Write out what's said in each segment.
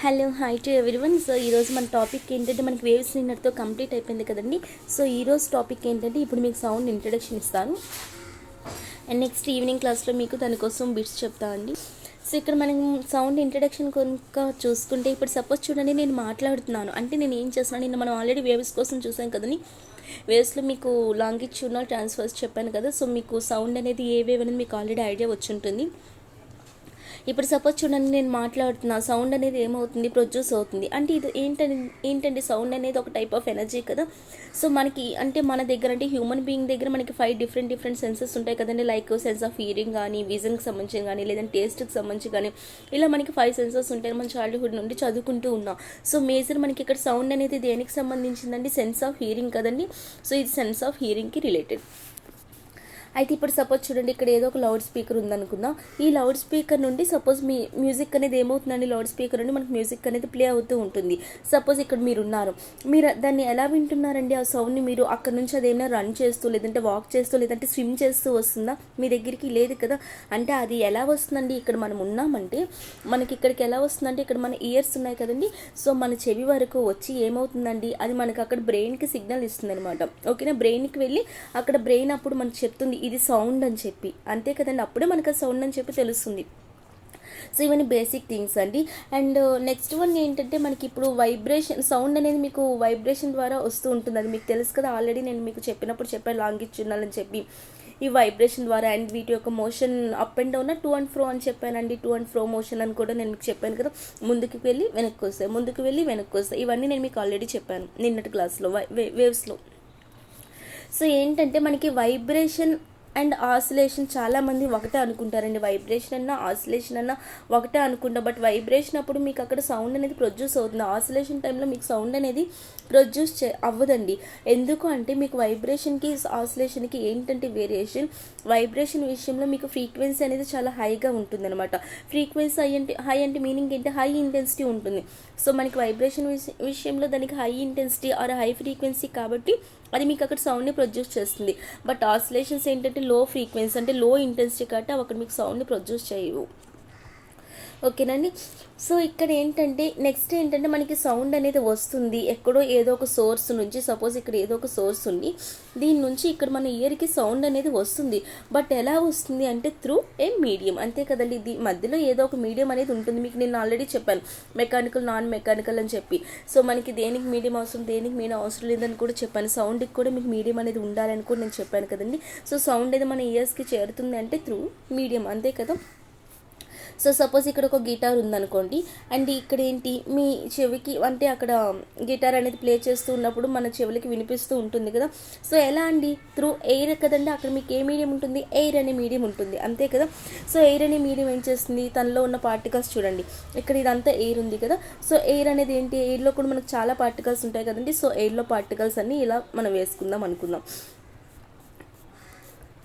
Hello hi to everyone. So ఈరోజు మన topic ఏంటంటే మనకి వేవ్స్ నిన్నటితో కంప్లీట్ అయిపోయింది కదండి. సో ఈరోజు టాపిక్ ఏంటంటే ఇప్పుడు మీకు సౌండ్ ఇంట్రడక్షన్ ఇస్తాను అండ్ నెక్స్ట్ ఈవినింగ్ క్లాస్లో మీకు దానికోసం బిట్స్ చెప్తా అండి. సో ఇక్కడ మనం సౌండ్ ఇంట్రడక్షన్ కనుక చూసుకుంటే ఇప్పుడు సపోజ్ చూడండి, నేను మాట్లాడుతున్నాను అంటే నేను ఏం చేస్తున్నాను, నిన్న మనం ఆల్రెడీ వేవ్స్ కోసం చూసాం కదండి. వేవ్స్లో మీకు లాంగిట్యూడ్నల్ ట్రాన్స్ఫర్స్ చెప్పాను కదా. సో మీకు సౌండ్ అనేది ఏ వేవ్ అనేది మీకు ఆల్రెడీ ఐడియా వచ్చి ఉంటుంది. ఇప్పుడు సపోజ్ చూడండి, నేను మాట్లాడుతున్నా, సౌండ్ అనేది ఏమవుతుంది, ప్రొడ్యూస్ అవుతుంది. అంటే ఇది ఏంటంటే సౌండ్ అనేది ఒక టైప్ ఆఫ్ ఎనర్జీ కదా. సో మనకి అంటే మన దగ్గర అంటే హ్యూమన్ బీయింగ్ దగ్గర మనకి 5 డిఫరెంట్ సెన్సెస్ ఉంటాయి కదండి. లైక్ సెన్స్ ఆఫ్ హియరింగ్ కానీ, విజన్కి సంబంధించి కానీ, లేదంటే టేస్ట్కి సంబంధించి కానీ, ఇలా మనకి 5 సెన్సెస్ ఉంటాయి. మన చైల్డ్హుడ్ నుండి చదువుకుంటూ ఉన్నాం. సో మేజర్ మనకి ఇక్కడ సౌండ్ అనేది దేనికి సంబంధించిందండి, సెన్స్ ఆఫ్ హియరింగ్ కదండి. సో ఇది సెన్స్ ఆఫ్ హియరింగ్కి రిలేటెడ్. అయితే ఇప్పుడు సపోజ్ చూడండి, ఇక్కడ ఏదో ఒక లౌడ్ స్పీకర్ ఉందనుకుందాం. ఈ లౌడ్ స్పీకర్ నుండి సపోజ్ మీ మ్యూజిక్ అనేది ఏమవుతుందండి, లౌడ్ స్పీకర్ నుండి మనకు మ్యూజిక్ అనేది ప్లే అవుతూ ఉంటుంది. సపోజ్ ఇక్కడ మీరు ఉన్నారు, మీరు దాన్ని ఎలా వింటున్నారండి, ఆ సౌండ్ని మీరు అక్కడ నుంచి అదేమైనా రన్ చేస్తూ, లేదంటే వాక్ చేస్తూ, లేదంటే స్విమ్ చేస్తూ వస్తుందా, మీ దగ్గరికి లేదు కదా. అంటే అది ఎలా వస్తుందండి, ఇక్కడ మనం ఉన్నామంటే మనకి ఇక్కడికి ఎలా వస్తుందంటే, ఇక్కడ మన ఇయర్స్ ఉన్నాయి కదండి. సో మన చెవి వరకు వచ్చి ఏమవుతుందండి, అది మనకు అక్కడ బ్రెయిన్కి సిగ్నల్ ఇస్తుంది అనమాట. ఓకేనా, బ్రెయిన్కి వెళ్ళి అక్కడ బ్రెయిన్ అప్పుడు మనకు చెప్తుంది ఇది సౌండ్ అని చెప్పి, అంతే కదండి. అప్పుడే మనకు ఆ సౌండ్ అని చెప్పి తెలుస్తుంది. సో ఇవన్నీ బేసిక్ థింగ్స్ అండి. అండ్ నెక్స్ట్ వన్ ఏంటంటే మనకి ఇప్పుడు వైబ్రేషన్, సౌండ్ అనేది మీకు వైబ్రేషన్ ద్వారా వస్తూ ఉంటుంది. అది మీకు తెలుసు కదా, ఆల్రెడీ నేను మీకు చెప్పినప్పుడు చెప్పాను లాంగిట్యూడ్నల్ అని చెప్పి. ఈ వైబ్రేషన్ ద్వారా అండ్ వీటి యొక్క motion up and down, to and fro అని చెప్పానండి. టు అండ్ ఫ్రో మోషన్ అని కూడా నేను మీకు చెప్పాను కదా. ముందుకు వెళ్ళి వెనక్కి వస్తాయి, ముందుకు వెళ్ళి వెనక్కి వస్తాయి. ఇవన్నీ నేను మీకు ఆల్రెడీ చెప్పాను నిన్నటి క్లాస్లో వేవ్స్లో. సో ఏంటంటే మనకి వైబ్రేషన్ అండ్ ఆసిలేషన్ చాలామంది ఒకటే అనుకుంటారండి. వైబ్రేషన్ అన్నా ఆసిలేషన్ అన్నా ఒకటే అనుకుంటా. బట్ వైబ్రేషన్ అప్పుడు మీకు అక్కడ సౌండ్ అనేది ప్రొడ్యూస్ అవుతుంది. ఆసిలేషన్ టైంలో మీకు సౌండ్ అనేది ప్రొడ్యూస్ అవ్వదండి. ఎందుకు అంటే మీకు వైబ్రేషన్కి ఆసిలేషన్కి ఏంటంటే వేరియేషన్, వైబ్రేషన్ విషయంలో మీకు ఫ్రీక్వెన్సీ అనేది చాలా హైగా ఉంటుంది అనమాట. ఫ్రీక్వెన్సీ హై అంటే మీనింగ్ ఏంటి, హై ఇంటెన్సిటీ ఉంటుంది. సో మనకి వైబ్రేషన్ విషయంలో దానికి high intensity or high frequency కాబట్టి అది మీకు అక్కడ సౌండ్ని ప్రొడ్యూస్ చేస్తుంది. బట్ ఆసిలేషన్స్ ఏంటంటే లో ఫ్రీక్వెన్సీ అంటే లో ఇంటెన్సిటీ కాబట్టి అక్కడ మీకు సౌండ్ని ప్రొడ్యూస్ చేయవు. ఓకేనండి. సో ఇక్కడ ఏంటంటే నెక్స్ట్ ఏంటంటే మనకి సౌండ్ అనేది వస్తుంది ఎక్కడో ఏదో ఒక సోర్స్ నుంచి. సపోజ్ ఇక్కడ ఏదో ఒక సోర్స్ ఉంది, దీని నుంచి ఇక్కడ మన ఇయర్కి సౌండ్ అనేది వస్తుంది. బట్ ఎలా వస్తుంది అంటే త్రూ ఏ మీడియం, అంతే కదండి. ఇది మధ్యలో ఏదో ఒక మీడియం అనేది ఉంటుంది. మీకు నేను ఆల్రెడీ చెప్పాను మెకానికల్, నాన్ మెకానికల్ అని చెప్పి. సో మనకి దేనికి మీడియం అవసరం, దేనికి మీడియం అవసరం లేదని కూడా చెప్పాను. సౌండ్కి కూడా మీకు మీడియం అనేది ఉండాలని కూడా నేను చెప్పాను కదండి. సో సౌండ్ అనేది మన ఇయర్స్కి చేరుతుంది అంటే త్రూ మీడియం, అంతే కదా. సో సపోజ్ ఇక్కడ ఒక గిటార్ ఉందనుకోండి, అండ్ ఇక్కడ ఏంటి మీ చెవికి అంటే అక్కడ గిటార్ అనేది ప్లే చేస్తూ ఉన్నప్పుడు మన చెవులకి వినిపిస్తూ ఉంటుంది కదా. సో ఎలా అండి, త్రూ ఎయిర్ కదండి. అక్కడ మీకు ఏ మీడియం ఉంటుంది, ఎయిర్ అనే మీడియం ఉంటుంది, అంతే కదా. సో ఎయిర్ అనే మీడియం ఏం చేస్తుంది, తనలో ఉన్న పార్టికల్స్ చూడండి, ఇక్కడ ఇదంతా ఎయిర్ ఉంది కదా. సో ఎయిర్ అనేది ఏంటి, ఎయిర్లో కూడా మనకు చాలా పార్టికల్స్ ఉంటాయి కదండి. సో ఎయిర్లో పార్టికల్స్ అన్ని ఇలా మనం వేసుకుందాం అనుకుందాం.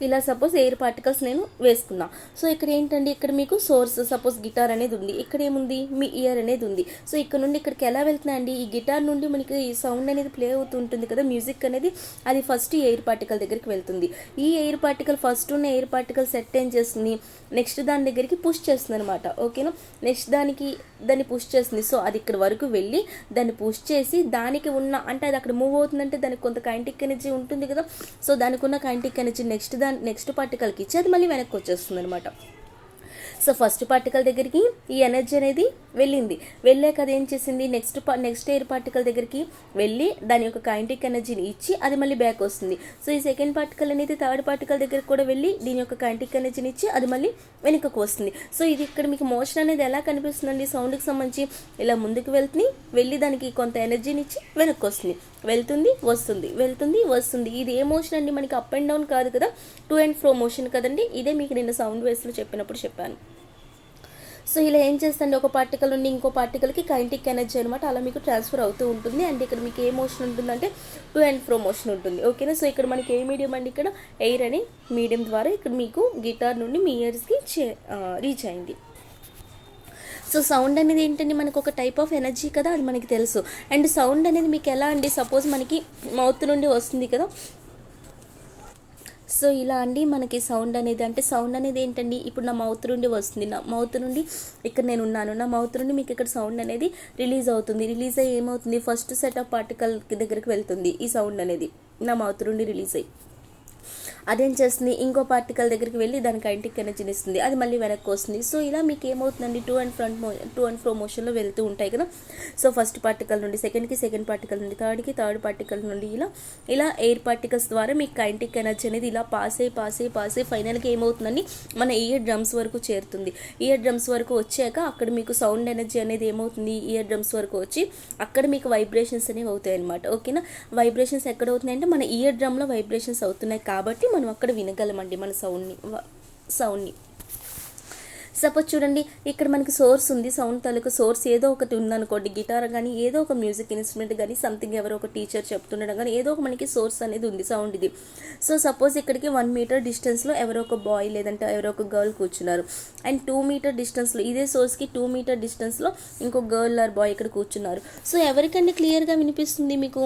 ఇలా సపోజ్ ఎయిర్ పార్టికల్స్ నేను వేసుకున్నా. సో ఇక్కడ ఏంటండి, ఇక్కడ మీకు సోర్స్ సపోజ్ గిటార్ అనేది ఉంది, ఇక్కడ ఏముంది మీ ఇయర్ అనేది ఉంది. సో ఇక్కడ నుండి ఇక్కడికి ఎలా వెళ్తున్నాయండి, ఈ గిటార్ నుండి మనకి ఈ సౌండ్ అనేది ప్లే అవుతూ ఉంటుంది కదా, మ్యూజిక్ అనేది. అది ఫస్ట్ ఎయిర్ పార్టికల్ దగ్గరికి వెళ్తుంది. ఈ ఎయిర్ పార్టికల్ ఫస్ట్ ఉన్న ఎయిర్ పార్టికల్ సెట్ ఏం చేస్తుంది, నెక్స్ట్ దాని దగ్గరికి పుష్ చేస్తుంది అనమాట. ఓకేనా, నెక్స్ట్ దాన్ని పుష్ చేస్తుంది. సో అది ఇక్కడ వరకు వెళ్ళి దాన్ని పుష్ చేసి దానికి ఉన్న అంటే అది అక్కడ మూవ్ అవుతుందంటే దానికి కొంత కైనెటిక్ ఎనర్జీ ఉంటుంది కదా. సో దానికి ఉన్న కైనెటిక్ ఎనర్జీ నెక్స్ట్ పార్టికల్కి ఇచ్చి అది మళ్ళీ వెనక్కి వచ్చేస్తుంది అనమాట. సో ఫస్ట్ పార్టికల్ దగ్గరికి ఈ ఎనర్జీ అనేది వెళ్ళింది, వెళ్ళాక అది ఏం చేసింది, నెక్స్ట్ ఎయిర్ పార్టికల్ దగ్గరికి వెళ్ళి దాని యొక్క కైనెటిక్ ఎనర్జీని ఇచ్చి అది మళ్ళీ బ్యాక్ వస్తుంది. సో ఈ సెకండ్ పార్టికల్ అనేది థర్డ్ పార్టికల్ దగ్గరికి కూడా వెళ్ళి దీని యొక్క కైనెటిక్ ఎనర్జీని ఇచ్చి అది మళ్ళీ వెనుకకు వస్తుంది. సో ఇది ఇక్కడ మీకు మోషన్ అనేది ఎలా కనిపిస్తుందండి, సౌండ్కి సంబంధించి ఇలా ముందుకు వెళ్ళి దానికి కొంత ఎనర్జీని ఇచ్చి వెనక్కి వస్తుంది, వెళ్తుంది వస్తుంది, వెళ్తుంది వస్తుంది. ఇది ఏ మోషన్ అండి, మనకి అప్ అండ్ డౌన్ కాదు కదా, టు అండ్ ఫ్రో మోషన్ కదండి. ఇదే మీకు నిన్న సౌండ్ వేవ్స్లో చెప్పినప్పుడు చెప్పాను. సో ఇలా ఏం చేస్తుంది, ఒక పార్టికల్ నుండి ఇంకో పార్టికల్కి కైనెటిక్ ఎనర్జీ అనమాట అలా మీకు ట్రాన్స్ఫర్ అవుతూ ఉంటుంది. అండ్ ఇక్కడ మీకు ఏ మోషన్ ఉంటుందంటే టు అండ్ ఫ్రో మోషన్ ఉంటుంది. ఓకేనా. సో ఇక్కడ మనకి ఏ మీడియం అండి, ఇక్కడ ఎయిర్ అనే మీడియం ద్వారా ఇక్కడ మీకు గిటార్ నుండి మీ ఇయర్స్కి రీచ్ అయింది. సో సౌండ్ అనేది ఏంటంటే మనకు ఒక టైప్ ఆఫ్ ఎనర్జీ కదా, అది మనకి తెలుసు. అండ్ సౌండ్ అనేది మీకు ఎలా అండి, సపోజ్ మనకి మౌత్ నుండి వస్తుంది కదా, సో ఇలా అండి మనకి సౌండ్ అనేది, అంటే సౌండ్ అనేది ఏంటండి, ఇప్పుడు నా మౌత్ నుండి వస్తుంది, నా మౌత్ నుండి ఇక్కడ నేను ఉన్నాను, నా మౌత్ నుండి మీకు ఇక్కడ సౌండ్ అనేది రిలీజ్ అవుతుంది. రిలీజ్ అయ్యి ఏమవుతుంది, ఫస్ట్ సెట్ ఆఫ్ పార్టికల్ దగ్గరికి వెళ్తుంది ఈ సౌండ్ అనేది నా మౌత్ నుండి రిలీజ్ అయ్యి. అదేం చేస్తుంది, ఇంకో పార్టికల్ దగ్గరికి వెళ్ళి దానికి కైనెటిక్ ఎనర్జీని ఇస్తుంది, అది మళ్ళీ వెనక్కి వస్తుంది. సో ఇలా మీకు ఏమవుతుందండి, టూ అండ్ ఫ్రో మోషన్లో వెళ్తూ ఉంటాయి కదా. సో ఫస్ట్ పార్టికల్ నుండి సెకండ్కి, సెకండ్ పార్టికల్ నుండి థర్డ్కి, థర్డ్ పార్టికల్ నుండి ఇలా ఎయిర్ పార్టికల్స్ ద్వారా మీకు కైనెటిక్ ఎనర్జీ అనేది ఇలా పాస్ అయ్యి ఫైనల్గా ఏమవుతుందండి, మన ఇయర్ డ్రమ్స్ వరకు చేరుతుంది. ఇయర్ డ్రమ్స్ వరకు వచ్చాక అక్కడ మీకు సౌండ్ ఎనర్జీ అనేది ఏమవుతుంది, ఇయర్ డ్రమ్స్ వరకు వచ్చి అక్కడ మీకు వైబ్రేషన్స్ అనేవి అవుతాయి అనమాట. ఓకేనా. వైబ్రేషన్స్ ఎక్కడ అవుతున్నాయి అంటే మన ఇయర్ డ్రమ్లో వైబ్రేషన్స్ అవుతున్నాయి కాబట్టి మనం అక్కడ వినగలమండి మన సౌండ్ని. సపోజ్ చూడండి, ఇక్కడ మనకి సోర్స్ ఉంది, సౌండ్ తాలూకు సోర్స్ ఏదో ఒకటి ఉందనుకోండి, గిటార్ కానీ ఏదో ఒక మ్యూజిక్ ఇన్స్ట్రుమెంట్ కానీ సంథింగ్ ఎవరో ఒక టీచర్ చెప్తుండడం కానీ ఏదో ఒక మనకి సోర్స్ అనేది ఉంది సౌండ్ ఇది. సో సపోజ్ ఇక్కడికి 1 మీటర్ డిస్టెన్స్లో ఎవరో ఒక బాయ్ లేదంటే ఎవరో ఒక గర్ల్ కూర్చున్నారు, అండ్ 2 మీటర్ డిస్టెన్స్లో ఇదే సోర్స్కి 2 మీటర్ డిస్టెన్స్లో ఇంకో గర్ల్ ఆర్ బాయ్ ఇక్కడ కూర్చున్నారు. సో ఎవరికంటే క్లియర్గా వినిపిస్తుంది, మీకు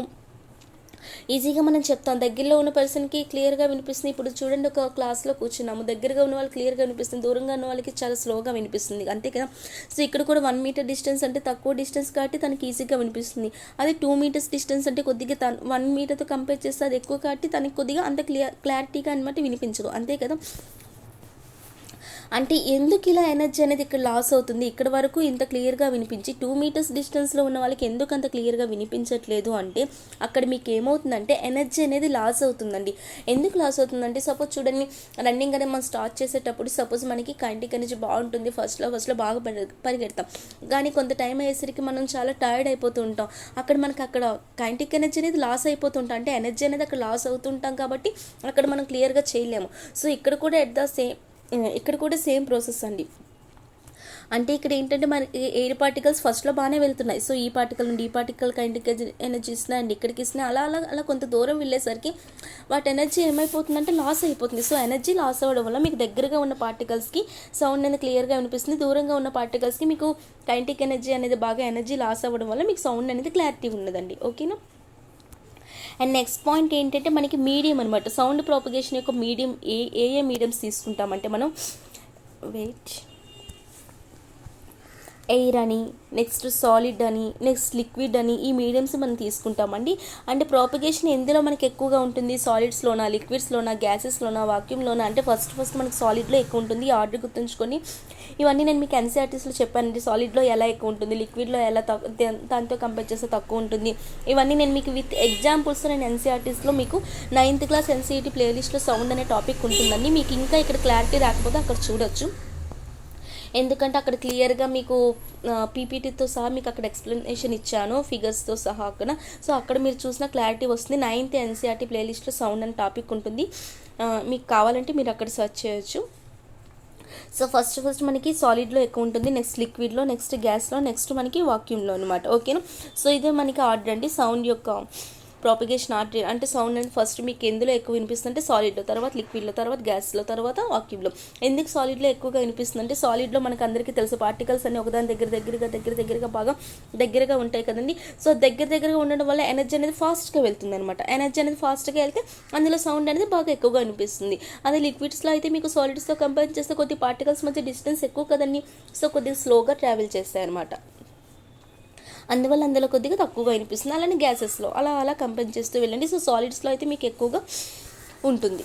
ఈజీగా మనం చెప్తాం, దగ్గరలో ఉన్న పర్సన్కి క్లియర్గా వినిపిస్తుంది. ఇప్పుడు చూడండి, ఒక క్లాస్లో కూర్చున్నాము, దగ్గరగా ఉన్న వాళ్ళకి క్లియర్గా వినిపిస్తుంది, దూరంగా ఉన్న వాళ్ళకి చాలా స్లోగా వినిపిస్తుంది, అంతే కదా. సో ఇక్కడ కూడా 1 మీటర్ డిస్టెన్స్ అంటే తక్కువ డిస్టెన్స్ కాబట్టి తనకి ఈజీగా వినిపిస్తుంది. అదే 2 మీటర్స్ డిస్టెన్స్ అంటే కొద్దిగా 1 మీటర్తో కంపేర్ చేస్తే అది ఎక్కువ కాబట్టి తనకి కొద్దిగా అంత క్లారిటీగా అనమాట వినిపించదు, అంతే కదా. అంటే ఎందుకు ఇలా ఎనర్జీ అనేది ఇక్కడ లాస్ అవుతుంది, ఇక్కడ వరకు ఇంత క్లియర్గా వినిపించి 2 మీటర్స్ డిస్టెన్స్లో ఉన్న వాళ్ళకి ఎందుకు అంత క్లియర్గా వినిపించట్లేదు అంటే అక్కడ మీకు ఏమవుతుందంటే ఎనర్జీ అనేది లాస్ అవుతుందండి. ఎందుకు లాస్ అవుతుందంటే సపోజ్ చూడండి, రన్నింగ్ అనేది మనం స్టార్ట్ చేసేటప్పుడు సపోజ్ మనకి కైనెటిక్ ఎనర్జీ బాగుంటుంది, ఫస్ట్లో బాగా పరిగెడతాం, కానీ కొంత టైం అయ్యేసరికి మనం చాలా టైర్డ్ అయిపోతూ ఉంటాం, అక్కడ కైనెటిక్ ఎనర్జీ అనేది లాస్ అయిపోతుంటాం, అంటే ఎనర్జీ అనేది అక్కడ లాస్ అవుతుంటాం కాబట్టి అక్కడ మనం క్లియర్గా చేయలేము. సో ఇక్కడ కూడా సేమ్ ప్రాసెస్ అండి. అంటే ఇక్కడ ఏంటంటే మనకి ఎయిర్ పార్టికల్స్ ఫస్ట్లో బాగానే వెళ్తున్నాయి. సో ఈ పార్టికల్ నుండి ఈ పార్టికల్ కైనెటిక్ ఎనర్జీ ఇస్తున్నాయి అండి, ఇక్కడికి ఇస్తున్నాయి, అలా కొంత దూరం వెళ్ళేసరికి వాటి ఎనర్జీ ఏమైపోతుందంటే లాస్ అయిపోతుంది. సో ఎనర్జీ లాస్ అవ్వడం వల్ల మీకు దగ్గరగా ఉన్న పార్టికల్స్కి సౌండ్ అనేది క్లియర్గా వినిపిస్తుంది, దూరంగా ఉన్న పార్టికల్స్కి మీకు కైనెటిక్ ఎనర్జీ అనేది బాగా ఎనర్జీ లాస్ అవ్వడం వల్ల మీకు సౌండ్ అనేది క్లారిటీ ఉండదండి. ఓకేనా. అండ్ నెక్స్ట్ పాయింట్ ఏంటంటే మనకి మీడియం అనమాట, సౌండ్ ప్రాపగేషన్ యొక్క మీడియం ఏ మీడియంస్ తీసుకుంటామంటే మనం ఎయిర్ అని, నెక్స్ట్ సాలిడ్ అని, నెక్స్ట్ లిక్విడ్ అని ఈ మీడియంస్ మనం తీసుకుంటామండి. అంటే ప్రాపగేషన్ ఎందులో మనకి ఎక్కువగా ఉంటుంది, సాలిడ్స్లోనా, లిక్విడ్స్లోనా, గ్యాసెస్లోనా, వాక్యూమ్లోనా అంటే ఫస్ట్ మనకి సాలిడ్లో ఎక్కువ ఉంటుంది. ఈ ఆర్డర్ గుర్తుంచుకొని ఇవన్నీ నేను మీకు ఎన్సీఆర్టీస్లో చెప్పానండి, సాలిడ్లో ఎలా ఎక్కువ ఉంటుంది, లిక్విడ్లో ఎలా దాంతో కంపేర్ చేస్తే తక్కువ ఉంటుంది. ఇవన్నీ నేను మీకు విత్ ఎగ్జాంపుల్స్ నేను ఎన్సీఆర్టీస్లో మీకు 9th క్లాస్ ఎన్సీఈటీ ప్లేలిస్ట్లో సౌండ్ అనే టాపిక్ ఉంటుందండి. మీకు ఇంకా ఇక్కడ క్లారిటీ రాకపోతే అక్కడ చూడొచ్చు, ఎందుకంటే అక్కడ క్లియర్గా మీకు పీపీటీతో సహా మీకు అక్కడ ఎక్స్ప్లెనేషన్ ఇచ్చాను, ఫిగర్స్తో సహా అక్కడ. సో అక్కడ మీరు చూసిన క్లారిటీ వస్తుంది. 9th ఎన్సీఆర్టీ ప్లేలిస్ట్లో సౌండ్ అనే టాపిక్ ఉంటుంది, మీకు కావాలంటే మీరు అక్కడ సెర్చ్ చేయొచ్చు. సో ఫస్ట్ మనకి సాలిడ్లో ఎక్కువ ఉంటుంది, నెక్స్ట్ లిక్విడ్లో, నెక్స్ట్ గ్యాస్లో, నెక్స్ట్ మనకి వాక్యూమ్లో అనమాట. ఓకేనా. సో ఇదే మనకి ఆర్డర్ అండి, సౌండ్ యొక్క ప్రాపగేషన్ ఆర్డర్. అంటే సౌండ్ అనేది ఫస్ట్ మీకు ఎందులో ఎక్కువ వినిపిస్తుందంటే సాలిడ్లో, తర్వాత లిక్విడ్లో, తర్వాత గ్యాస్లో, తర్వాత వాక్యూమ్లో. ఎందుకు సాలిడ్లో ఎక్కువగా వినిపిస్తుందంటే సాలిడ్లో మనకు అందరికీ తెలుసు పార్టికల్స్ అన్ని ఒకదాని దగ్గరగా బాగా దగ్గరగా ఉంటాయి కదండి. సో దగ్గరగా ఉండడం వల్ల ఎనర్జీ అనేది ఫాస్ట్గా వెళ్తుంది అనమాట. ఎనర్జీ అనేది ఫాస్ట్గా వెళ్తే అందులో సౌండ్ అనేది బాగా ఎక్కువగా వినిపిస్తుంది. అదే లిక్విడ్స్లో అయితే మీకు సాలిడ్స్తో కంపేర్ చేస్తే కొద్ది పార్టికల్స్ మధ్య డిస్టెన్స్ ఎక్కువ కదండి, సో కొద్దిగా స్లోగా ట్రావెల్ చేస్తాయి అనమాట, అందువల్ల అందులో కొద్దిగా తక్కువగా వినిపిస్తుంది. అలానే గ్యాసెస్లో అలా కంపేర్ చేస్తూ వెళ్ళండి. సో సాలిడ్స్లో అయితే మీకు ఎక్కువగా ఉంటుంది.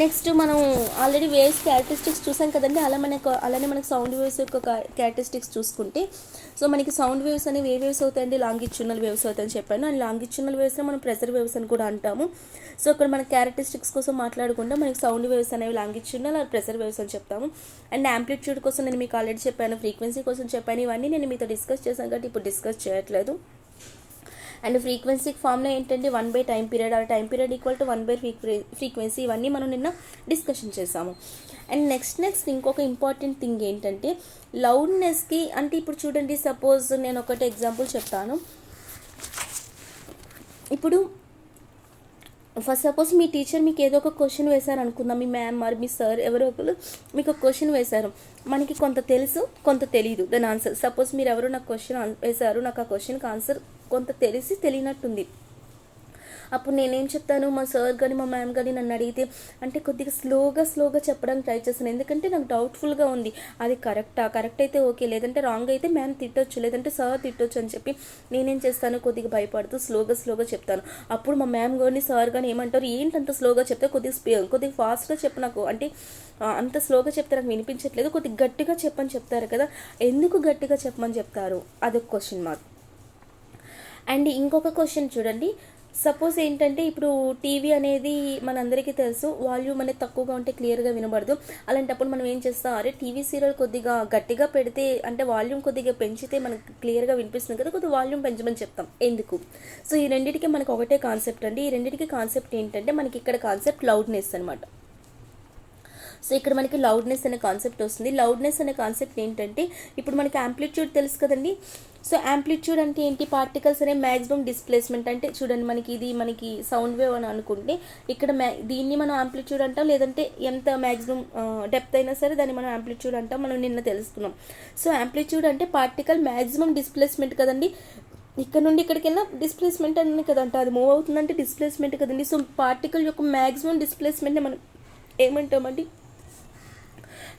నెక్స్ట్ మనం ఆల్రెడీ వేవ్స్ క్యారెక్టరిస్టిక్స్ చూసాం కదండి, అలానే మనకు సౌండ్ వేవ్స్ యొక్క క్యారెక్టరిస్టిక్స్ చూసుకుంటే, సో మనకి సౌండ్ వేవ్స్ అనేవి ఏ వేవ్స్ అవుతాయండి, లాంగిట్యూడనల్ వేవ్స్ అవుతాయని చెప్పాను. అండ్ లాంగిట్యూడనల్ వేవ్స్ని మనం ప్రెజర్ వేవ్స్ అని కూడా అంటాము. సో ఇక్కడ మన క్యారెక్టరిస్టిక్స్ కోసం మాట్లాడుకుంటే మనకి సౌండ్ వేవ్స్ అనేవి లాంగిట్యూడనల్ ఆర్ ప్రెజర్ వేవ్స్ అని చెప్తాము. అండ్ యాంప్లిట్యూడ్ కోసం నేను మీకు ఆల్రెడీ చెప్పాను, ఫ్రీక్వెన్సీ కోసం చెప్పాను, ఇవన్నీ నేను మీతో డిస్కస్ చేశాను కాబట్టి ఇప్పుడు డిస్కస్ చేయట్లేదు. అండ్ ఫ్రీక్వెన్సీ ఫామ్లో ఏంటంటే 1/టైం పీరియడ్, ఆ టైం పీరియడ్ ఈక్వల్ టు 1/ఫ్రీక్వెన్సీ, ఇవన్నీ మనం నిన్న డిస్కషన్ చేసాము. అండ్ నెక్స్ట్ ఇంకొక ఇంపార్టెంట్ థింగ్ ఏంటంటే లౌడ్నెస్కి, అంటే ఇప్పుడు చూడండి సపోజ్ నేను ఒకటి ఎగ్జాంపుల్ చెప్తాను. ఇప్పుడు ఫస్ట్ సపోజ్ మీ టీచర్ మీకు ఏదో ఒక క్వశ్చన్ వేశారు అనుకుందాం, మీ మ్యామ్ మరి మీ సార్ ఎవరో ఒకరు మీకు ఒక క్వశ్చన్ వేశారు, మనకి కొంత తెలుసు కొంత తెలియదు దాని ఆన్సర్. సపోజ్ మీరు ఎవరో నాకు క్వశ్చన్ వేశారు, నాకు ఆ క్వశ్చన్కి ఆన్సర్ కొంత తెలిసి తెలియనట్టుంది, అప్పుడు నేనేం చెప్తాను, మా సార్ కానీ మా మ్యామ్ కానీ నన్ను అడిగితే అంటే కొద్దిగా స్లోగా చెప్పడానికి ట్రై చేస్తాను. ఎందుకంటే నాకు డౌట్ఫుల్గా ఉంది, అది కరెక్ట్ అయితే ఓకే, లేదంటే రాంగ్ అయితే మ్యామ్ తిట్టొచ్చు, లేదంటే సార్ తిట్టొచ్చు అని చెప్పి నేనేం చేస్తాను, కొద్దిగా భయపడుతూ స్లోగా చెప్తాను. అప్పుడు మా మ్యామ్ కానీ సార్ కానీ ఏమంటారు, ఏంటంత స్లోగా చెప్తే కొద్దిగా ఫాస్ట్గా చెప్పు నాకు, అంటే అంత స్లోగా చెప్తే నాకు వినిపించట్లేదు, కొద్దిగా గట్టిగా చెప్పని చెప్తారు కదా, ఎందుకు గట్టిగా చెప్పమని చెప్తారు, అదొక క్వశ్చన్ మార్క్. అండ్ ఇంకొక క్వశ్చన్ చూడండి, సపోజ్ ఏంటంటే ఇప్పుడు టీవీ అనేది మనందరికీ తెలుసు, వాల్యూమ్ అనేది తక్కువగా ఉంటే క్లియర్గా వినబడదు. అలాంటప్పుడు మనం ఏం చేస్తాం, అరే టీవీ సీరియల్ కొద్దిగా గట్టిగా పెడితే అంటే వాల్యూమ్ కొద్దిగా పెంచితే మనకు క్లియర్గా వినిపిస్తుంది కదా, కొద్దిగా వాల్యూమ్ పెంచమని చెప్తాం. ఎందుకు? సో ఈ రెండింటికి మనకు ఒకటే కాన్సెప్ట్ అండి. ఈ రెండింటికి కాన్సెప్ట్ ఏంటంటే మనకి ఇక్కడ కాన్సెప్ట్ లౌడ్నెస్ అనమాట. సో ఇక్కడ మనకి లౌడ్నెస్ అనే కాన్సెప్ట్ వస్తుంది. లౌడ్నెస్ అనే కాన్సెప్ట్ ఏంటంటే ఇప్పుడు మనకి యాంప్లిట్యూడ్ తెలుసు కదండి. సో యాంప్లిట్యూడ్ అంటే ఏంటి, పార్టికల్స్ అనే మ్యాక్సిమం డిస్ప్లేస్మెంట్. అంటే చూడండి మనకి సౌండ్ వేవ్ అని అనుకుంటే ఇక్కడ దీన్ని మనం యాంప్లిట్యూడ్ అంటాం, లేదంటే ఎంత మ్యాక్సిమం డెప్త్ అయినా సరే దాన్ని మనం యాంప్లిట్యూడ్ అంటాం. మనం నిన్న తెలుసుకున్నాం. సో యాంప్లిట్యూడ్ అంటే పార్టికల్ మ్యాక్సిమం డిస్ప్లేస్మెంట్ కదండి. ఇక్కడ నుండి ఇక్కడికి వెళ్ళినా డిస్ప్లేస్మెంట్ అని కదంట, అది మూవ్ అవుతుందంటే డిస్ప్లేస్మెంట్ కదండి. సో పార్టికల్ యొక్క మ్యాక్సిమం డిస్ప్లేస్మెంట్ని మనం ఏమంటామండి,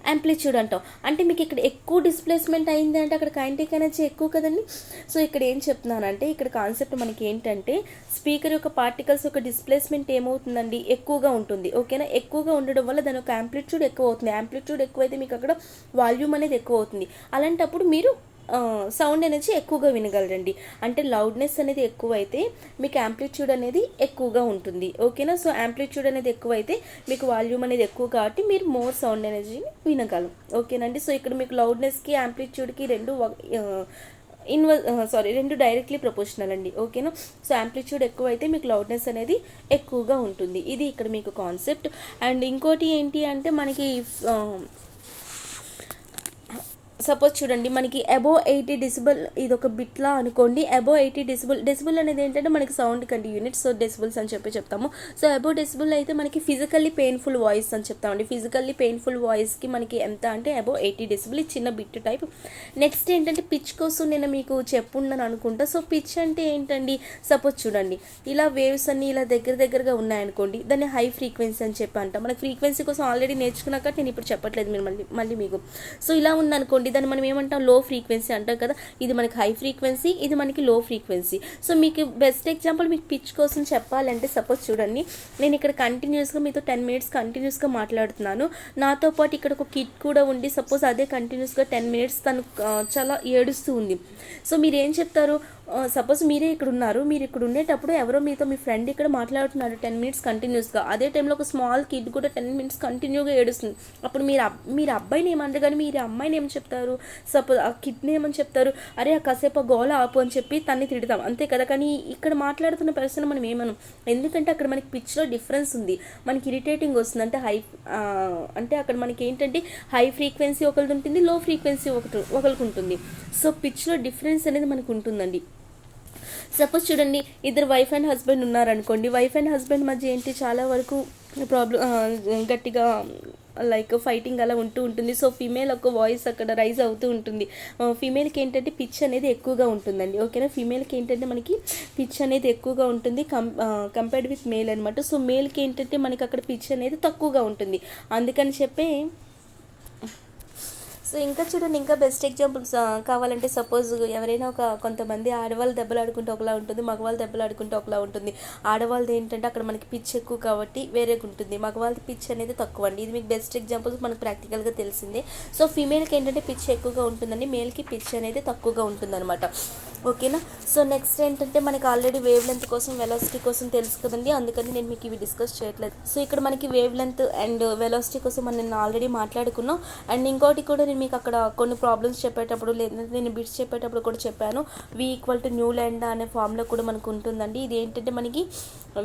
యాంప్లిట్యూడ్ అంటాం. అంటే మీకు ఇక్కడ ఎక్కువ డిస్ప్లేస్మెంట్ అయింది అంటే అక్కడ కైనెటిక్ ఎనర్జీ ఎక్కువ కదండి. సో ఇక్కడ ఏం చెప్తున్నానంటే ఇక్కడ కాన్సెప్ట్ మనకి ఏంటంటే స్పీకర్ యొక్క పార్టికల్స్ యొక్క డిస్ప్లేస్మెంట్ ఏమవుతుందండి, ఎక్కువగా ఉంటుంది. ఓకేనా, ఎక్కువగా ఉండడం వల్ల దాని యొక్క యాంప్లిట్యూడ్ ఎక్కువ అవుతుంది. యాంప్లిట్యూడ్ ఎక్కువైతే మీకు అక్కడ వాల్యూమ్ అనేది ఎక్కువ అవుతుంది. అలాంటప్పుడు మీరు సౌండ్ ఎనర్జీ ఎక్కువగా వినగలరండి. అంటే లౌడ్నెస్ అనేది ఎక్కువైతే మీకు యాంప్లిట్యూడ్ అనేది ఎక్కువగా ఉంటుంది. ఓకేనా, సో యాంప్లిట్యూడ్ అనేది ఎక్కువైతే మీకు వాల్యూమ్ అనేది ఎక్కువ కాబట్టి మీరు మోర్ సౌండ్ ఎనర్జీని వినగలం. ఓకేనండి. సో ఇక్కడ మీకు లౌడ్నెస్కి యాంప్లిట్యూడ్కి రెండు డైరెక్ట్లీ ప్రపోర్షనల్ అండి. ఓకేనా, సో యాంప్లిట్యూడ్ ఎక్కువైతే మీకు లౌడ్నెస్ అనేది ఎక్కువగా ఉంటుంది. ఇది ఇక్కడ మీకు కాన్సెప్ట్. అండ్ ఇంకోటి ఏంటి అంటే మనకి సపోజ్ చూడండి మనకి అబోవ్ 80 డెసిబుల్ ఇది ఒక బిట్లా అనుకోండి. అబోవ్ 80 డెసిబుల్ అనేది ఏంటంటే మనకి సౌండ్ కంటే యూనిట్, సో డెసిబుల్స్ అని చెప్తాము. సో అబోవ్ డెసిబుల్ అయితే మనకి ఫిజికల్లీ పెయిన్ఫుల్ వాయిస్ అని చెప్తామండి. ఫిజికల్లీ పెయిన్ఫుల్ వాయిస్కి మనకి ఎంత అంటే అబోవ్ 80 డెసిబుల్, చిన్న బిట్ టైప్. నెక్స్ట్ ఏంటంటే పిచ్ కోసం నేను మీకు చెప్పున్నాను అనుకుంటా. సో పిచ్ అంటే ఏంటండి, సపోజ్ చూడండి ఇలా వేవ్స్ అన్ని ఇలా దగ్గరగా ఉన్నాయనుకోండి, దాన్ని హై ఫ్రీక్వెన్సీ అని చెప్పి అంటాం. మనకి ఫ్రీక్వెన్సీ కోసం ఆల్రెడీ నేర్చుకున్నాక నేను ఇప్పుడు చెప్పట్లేదు మీరు మళ్ళీ మీకు. సో ఇలా ఉందనుకోండి, దాన్ని మనం ఏమంటాం, లో ఫ్రీక్వెన్సీ అంటాం కదా. ఇది మనకి హై ఫ్రీక్వెన్సీ, ఇది మనకి లో ఫ్రీక్వెన్సీ. సో మీకు బెస్ట్ ఎగ్జాంపుల్ మీకు పిచ్ కోసం చెప్పాలంటే సపోజ్ చూడండి నేను ఇక్కడ కంటిన్యూస్గా మీతో 10 మినిట్స్ కంటిన్యూస్గా మాట్లాడుతున్నాను. నాతో పాటు ఇక్కడ ఒక కిడ్ కూడా ఉండి సపోజ్ అదే కంటిన్యూస్గా 10 మినిట్స్ తను చాలా ఏడుస్తూ ఉంది. సో మీరు ఏం చెప్తారు, సపోజ్ మీరే ఇక్కడ ఉన్నారు, మీరు ఇక్కడ ఉండేటప్పుడు ఎవరో మీతో మీ ఫ్రెండ్ ఇక్కడ మాట్లాడుతున్నారు 10 మినిట్స్ కంటిన్యూస్గా. అదే టైంలో ఒక స్మాల్ కిడ్ కూడా 10 మినిట్స్ కంటిన్యూగా ఏడుస్తుంది. అప్పుడు మీరు అబ్బాయిని ఏమంటారు కానీ మీరు అమ్మాయిని ఏం చెప్తారు, సపోజ్ ఆ కిడ్ని ఏమని చెప్తారు, అరే ఆ కాసేపు గోల ఆపు అని చెప్పి తన్ని తిడతాం, అంతే కదా. కానీ ఇక్కడ మాట్లాడుతున్న పర్సన్ మనం ఏమనం, ఎందుకంటే అక్కడ మనకి పిచ్లో డిఫరెన్స్ ఉంది, మనకి ఇరిటేటింగ్ వస్తుంది. అంటే అక్కడ మనకి ఏంటంటే హై ఫ్రీక్వెన్సీ ఒకరికి ఉంటుంది, లో ఫ్రీక్వెన్సీ ఒకరికి ఉంటుంది. సో పిచ్లో డిఫరెన్స్ అనేది మనకు ఉంటుందండి. సపోజ్ చూడండి ఇద్దరు వైఫ్ అండ్ హస్బెండ్ ఉన్నారనుకోండి, వైఫ్ అండ్ హస్బెండ్ మధ్య ఏంటి చాలా వరకు గట్టిగా లైక్ ఫైటింగ్ అలా ఉంటుంది. సో ఫీమేల్ ఒక వాయిస్ అక్కడ రైజ్ అవుతూ ఉంటుంది. ఫీమేల్కి ఏంటంటే పిచ్ అనేది ఎక్కువగా ఉంటుందండి. ఓకేనా, ఫీమేల్కి ఏంటంటే మనకి పిచ్ అనేది ఎక్కువగా ఉంటుంది కంపేర్డ్ విత్ మేల్ అనమాట. సో మేల్కి ఏంటంటే మనకి అక్కడ పిచ్ అనేది తక్కువగా ఉంటుంది. అందుకని చెప్పి సో ఇంకా చూడండి, ఇంకా బెస్ట్ ఎగ్జాంపుల్స్ కావాలంటే సపోజ్ ఎవరైనా కొంతమంది ఆడవాళ్ళు దెబ్బలాడుకుంటే ఒకలా ఉంటుంది, మగవాళ్ళు దెబ్బలాడుకుంటే ఒకలా ఉంటుంది. ఆడవాళ్ళది ఏంటంటే అక్కడ మనకి పిచ్ ఎక్కువ కాబట్టి వేరేగా ఉంటుంది, మగవాళ్ళది పిచ్ అనేది తక్కువ అండి. ఇది మీకు బెస్ట్ ఎగ్జాంపుల్స్ మనకు ప్రాక్టికల్గా తెలిసిందే. సో ఫీమేల్కి ఏంటంటే పిచ్ ఎక్కువగా ఉంటుందండి, మేల్కి పిచ్ అనేది తక్కువగా ఉంటుందన్నమాట. ఓకేనా, సో నెక్స్ట్ ఏంటంటే మనకి ఆల్రెడీ వేవ్ లెంత్ కోసం వెలాసిటీ కోసం తెలుసు కదండి, అందుకని నేను మీకు ఇవి డిస్కస్ చేయట్లేదు. సో ఇక్కడ మనకి వేవ్ లెంత్ అండ్ వెలాసిటీ కోసం నేను ఆల్రెడీ మాట్లాడుకున్నాం. అండ్ ఇంకోటి కూడా నేను మీకు అక్కడ కొన్ని ప్రాబ్లమ్స్ చెప్పేటప్పుడు లేదంటే నేను బిట్స్ చెప్పేటప్పుడు కూడా చెప్పాను, V = న్యూ ల్యాండా అనే ఫార్ములా కూడా మనకు ఉంటుందండి. ఇది ఏంటంటే మనకి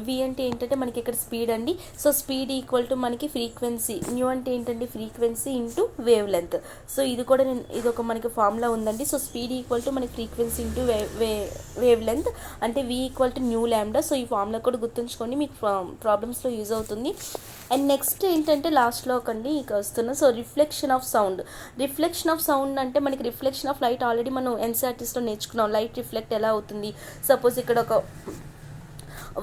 V అంటే ఏంటంటే మనకి ఇక్కడ స్పీడ్ అండి. సో స్పీడ్ = మనకి ఫ్రీక్వెన్సీ, న్యూ అంటే ఏంటంటే frequency into wave length. So ఇది కూడా ఇది ఒక మనకి ఫార్ములా ఉందండి. సో స్పీడ్ = మనకి ఫ్రీక్వెన్సీ ఇంటూ వేవ్ లెంత్ అంటే V = న్యూ ల్యాండా. సో ఈ ఫార్ములా కూడా గుర్తుంచుకోండి, మీకు ప్రాబ్లమ్స్లో యూజ్ అవుతుంది. అండ్ నెక్స్ట్ ఏంటంటే లాస్ట్లో కండి ఇక వస్తున్నా. సో రిఫ్లెక్షన్ ఆఫ్ సౌండ్ అంటే మనకి రిఫ్లెక్షన్ ఆఫ్ లైట్ ఆల్రెడీ మనం NCERTలో నేర్చుకున్నాం. లైట్ రిఫ్లెక్ట్ ఎలా అవుతుంది, సపోజ్ ఇక్కడ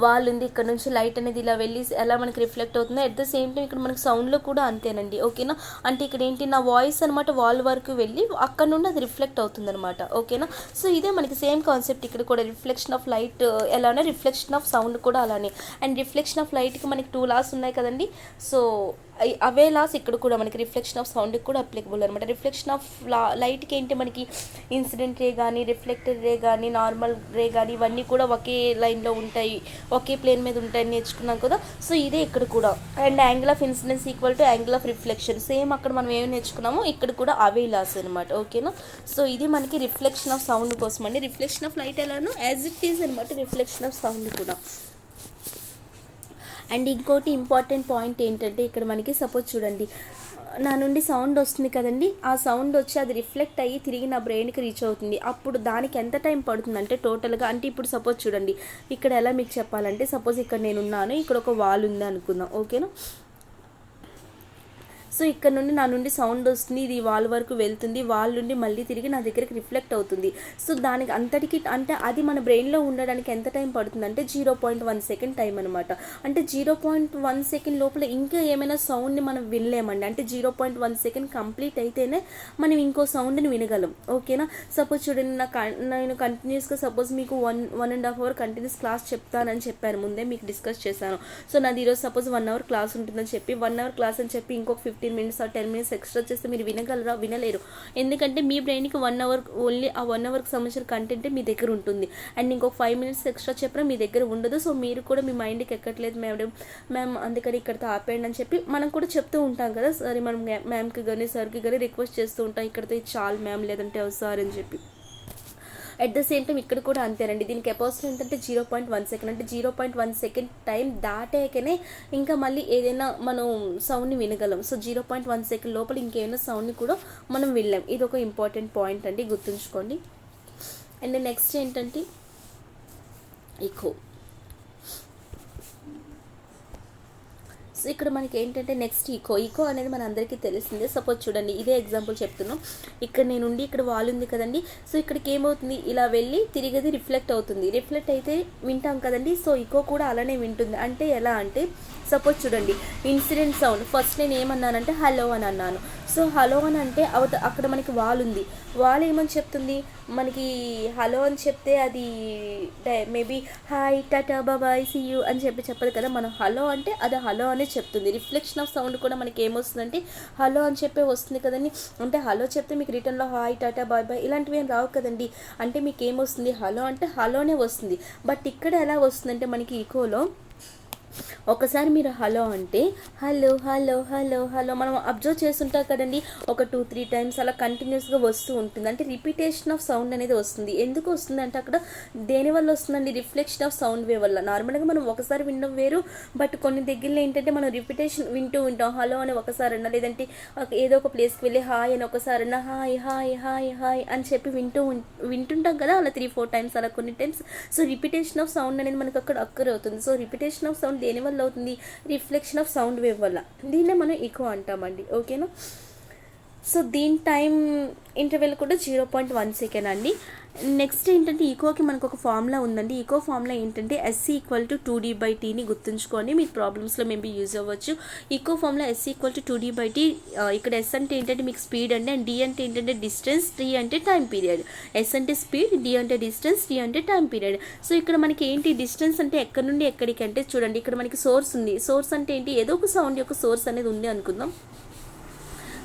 వాల్ ఉంది, ఇక్కడ నుంచి లైట్ అనేది ఇలా వెళ్ళి ఎలా మనకి రిఫ్లెక్ట్ అవుతుందో అట్ ద సేమ్ టైం ఇక్కడ మనకి సౌండ్లో కూడా అంతేనండి. ఓకేనా, అంటే ఇక్కడ ఏంటి నా వాయిస్ అనమాట వాల్ వరకు వెళ్ళి అక్కడ నుండి అది రిఫ్లెక్ట్ అవుతుంది అనమాట. ఓకేనా, సో ఇదే మనకి సేమ్ కాన్సెప్ట్ ఇక్కడ కూడా రిఫ్లెక్షన్ ఆఫ్ లైట్ ఎలానే రిఫ్లెక్షన్ ఆఫ్ సౌండ్ కూడా అలానే. అండ్ రిఫ్లెక్షన్ ఆఫ్ లైట్కి మనకి 2 లాస్ ఉన్నాయి కదండి. సో అవే లాస్ ఇక్కడ కూడా మనకి రిఫ్లెక్షన్ ఆఫ్ సౌండ్కి కూడా అప్లికబుల్ అనమాట. రిఫ్లెక్షన్ ఆఫ్ లైట్కి ఏంటి మనకి ఇన్సిడెంట్ రే కానీ రిఫ్లెక్టెడ్ రే కానీ నార్మల్ రే కానీ ఇవన్నీ కూడా ఒకే లైన్లో ఉంటాయి, ఒకే ప్లేన్ మీద ఉంటాయని నేర్చుకున్నాం కదా. సో ఇదే ఇక్కడ కూడా. And angle of incidence equal to angle of reflection, same అక్కడ మనం ఏమి నేర్చుకున్నామో ఇక్కడ కూడా అవే లాస్ అనమాట. ఓకేనా, సో ఇది మనకి రిఫ్లెక్షన్ ఆఫ్ సౌండ్ కోసం అండి. రిఫ్లెక్షన్ ఆఫ్ లైట్ ఎలానో యాజ్ ఇట్ ఈజ్ అనమాట రిఫ్లెక్షన్ ఆఫ్ సౌండ్ కూడా. అండ్ ఇంకోటి ఇంపార్టెంట్ పాయింట్ ఏంటంటే ఇక్కడ మనకి సపోజ్ చూడండి, నా నుండి సౌండ్ వస్తుంది కదండి, ఆ సౌండ్ వచ్చి అది రిఫ్లెక్ట్ అయ్యి తిరిగి నా బ్రెయిన్కి రీచ్ అవుతుంది. అప్పుడు దానికి ఎంత టైం పడుతుంది అంటే టోటల్గా, అంటే ఇప్పుడు సపోజ్ చూడండి ఇక్కడ ఎలా మీకు చెప్పాలంటే, సపోజ్ ఇక్కడ నేను ఉన్నాను, ఇక్కడ ఒక వాల్ ఉంది అనుకుందాం. ఓకేనా, సో ఇక్కడ నుండి నా నుండి సౌండ్ వస్తుంది, ఇది వాల్ వరకు వెళ్తుంది, వాల్ నుండి మళ్ళీ తిరిగి నా దగ్గరికి రిఫ్లెక్ట్ అవుతుంది. సో దానికి అంతటికి అంటే అది మన బ్రెయిన్లో ఉండడానికి ఎంత టైం పడుతుంది అంటే 0.1 సెకండ్ టైం అనమాట. అంటే 0.1 సెకండ్ లోపల ఇంకా ఏమైనా సౌండ్ని మనం వినలేమండి. అంటే 0.1 సెకండ్ కంప్లీట్ అయితేనే మనం ఇంకో సౌండ్ని వినగలం. ఓకేనా, సపోజ్ చూడండి నేను కంటిన్యూస్గా సపోజ్ మీకు 1.5 అవర్ కంటిన్యూస్ క్లాస్ చెప్తానని చెప్పాను, ముందే మీకు డిస్కస్ చేశాను. సో నాది ఈరోజు సపోజ్ 1 అవర్ క్లాస్ ఉంటుందని చెప్పి 1 అవర్ క్లాస్ అని చెప్పి ఇంకొక 15 minutes or 10 minutes ఎక్స్ట్రా చేస్తే మీరు వినగలరా? వినలేరు. ఎందుకంటే మీ బ్రెయిన్కి 1 అవర్ ఓన్లీ ఆ 1 అవర్కి సంబంధించిన కంటెంటే మీ దగ్గర ఉంటుంది. అండ్ ఇంకొక 5 minutes ఎక్స్ట్రా చెప్పినా మీ దగ్గర ఉండదు. సో మీరు కూడా మీ మైండ్కి ఎక్కట్లేదు మ్యామ్ అందుకని ఇక్కడితో ఆపేయండి అని చెప్పి మనం కూడా చెప్తూ ఉంటాం కదా. సరే మనం మ్యామ్కి కానీ సార్కి కానీ రిక్వెస్ట్ చేస్తూ ఉంటాం, ఇక్కడితో ఇది చాలు మ్యామ్ లేదంటే సార్ అని చెప్పి. అట్ ద సేమ్ టైం ఇక్కడ కూడా అంతేనండి. దీని కెపాసిటీ ఏంటంటే 0.1 సెకండ్. అంటే 0.1 సెకండ్ టైం దాటాకనే ఇంకా మళ్ళీ ఏదైనా మనం సౌండ్ని వినగలం. సో 0.1 సెకండ్ లోపల ఇంకేమైనా సౌండ్ని కూడా మనం వినలేం. ఇది ఒక ఇంపార్టెంట్ పాయింట్ అండి, గుర్తుంచుకోండి. అండ్ నెక్స్ట్ ఏంటంటే ఈకో. సో ఇక్కడ మనకి ఏంటంటే నెక్స్ట్ ఈకో అనేది మన అందరికీ తెలిసిందే. సపోజ్ చూడండి ఇదే ఎగ్జాంపుల్ చెప్తున్నాం. ఇక్కడ నేనుండి ఇక్కడ వాల్ ఉంది కదండి, సో ఇక్కడికి ఏమవుతుంది, ఇలా వెళ్ళి తిరిగి రిఫ్లెక్ట్ అవుతుంది. రిఫ్లెక్ట్ అయితే వింటాం కదండి, సో ఈకో కూడా అలానే వింటుంది. అంటే ఎలా అంటే సపోజ్ చూడండి ఇన్సిడెంట్ సౌండ్, ఫస్ట్ నేను ఏమన్నానంటే హలో అని అన్నాను. సో హలో అని అంటే అక్కడ మనకి వాల్ ఉంది, వాల్ ఏమని చెప్తుంది మనకి హలో అని చెప్తే అది మేబీ హాయ్ టాటా బాబాయ్ సీ యూ అని చెప్పదు కదా. మనం హలో అంటే అది హలో అనే చెప్తుంది. రిఫ్లెక్షన్ ఆఫ్ సౌండ్ కూడా మనకి ఏమొస్తుందంటే హలో అని చెప్పే వస్తుంది కదండి. అంటే హలో చెప్తే మీకు రిటర్న్లో హాయ్ టాటా బాయ్ బాయ్ ఇలాంటివి ఏం రావు కదండి. అంటే మీకు ఏమొస్తుంది హలో అంటే హలోనే వస్తుంది. బట్ ఇక్కడ ఎలా వస్తుందంటే మనకి ఈకోలో ఒకసారి మీరు హలో అంటే హలో హలో హలో హలో మనం అబ్జర్వ్ చేస్తుంటాం కదండి, ఒక 2-3 టైమ్స్ అలా కంటిన్యూస్గా వస్తూ ఉంటుంది. అంటే రిపీటేషన్ ఆఫ్ సౌండ్ అనేది వస్తుంది. ఎందుకు వస్తుంది అంటే అక్కడ దేనివల్ల వస్తుందండి, రిఫ్లెక్షన్ ఆఫ్ సౌండ్ వే వల్ల. నార్మల్గా మనం ఒకసారి వినడం వేరు, బట్ కొన్ని దగ్గరలో ఏంటంటే మనం రిపీటేషన్ వింటూ ఉంటాం. హలో అని ఒకసారి అన్నా, లేదంటే ఏదో ఒక ప్లేస్కి వెళ్ళి హాయ్ అని ఒకసారి అన్నా హాయ్ హాయ్ హాయ్ హాయ్ అని చెప్పి వింటుంటాం కదా, అలా 3-4 టైమ్స్ అలా కొన్ని times. So repetition of sound అనేది మనకు అక్కడ అక్కర్ అవుతుంది. సో రిపీటేషన్ ఆఫ్ సౌండ్ దేని వల్ల అవుతుంది, రిఫ్లెక్షన్ ఆఫ్ సౌండ్ వేవ్ వల్ల. దీన్నే మనం ఈకో అంటామండి. ఓకేనా, సో దీని టైం ఇంటర్వెల్ కూడా 0.1 సెకండ్ అండి. నెక్స్ట్ ఏంటంటే ఈకోకి మనకు ఒక ఫార్ములా ఉందండి. ఈకో ఫార్ములా ఏంటంటే SC = 2D/Tని గుర్తుంచుకొని మీకు ప్రాబ్లమ్స్లో మేబీ యూజ్ అవ్వచ్చు. Echo formula SC = 2D/T. ఇక్కడ S అంటే ఏంటంటే మీకు స్పీడ్ అండి, అండ్ D అంటే ఏంటంటే డిస్టెన్స్, T అంటే టైం పీరియడ్. S అంటే స్పీడ్, D అంటే డిస్టెన్స్, T అంటే టైం పీరియడ్. సో ఇక్కడ మనకి ఏంటి డిస్టెన్స్ అంటే ఎక్కడి నుండి ఎక్కడికి అంటే చూడండి ఇక్కడ మనకి సోర్స్ ఉంది. సోర్స్ అంటే ఏంటి, ఏదో ఒక సౌండ్ యొక్క సోర్స్ అనేది ఉంది అనుకుందాం.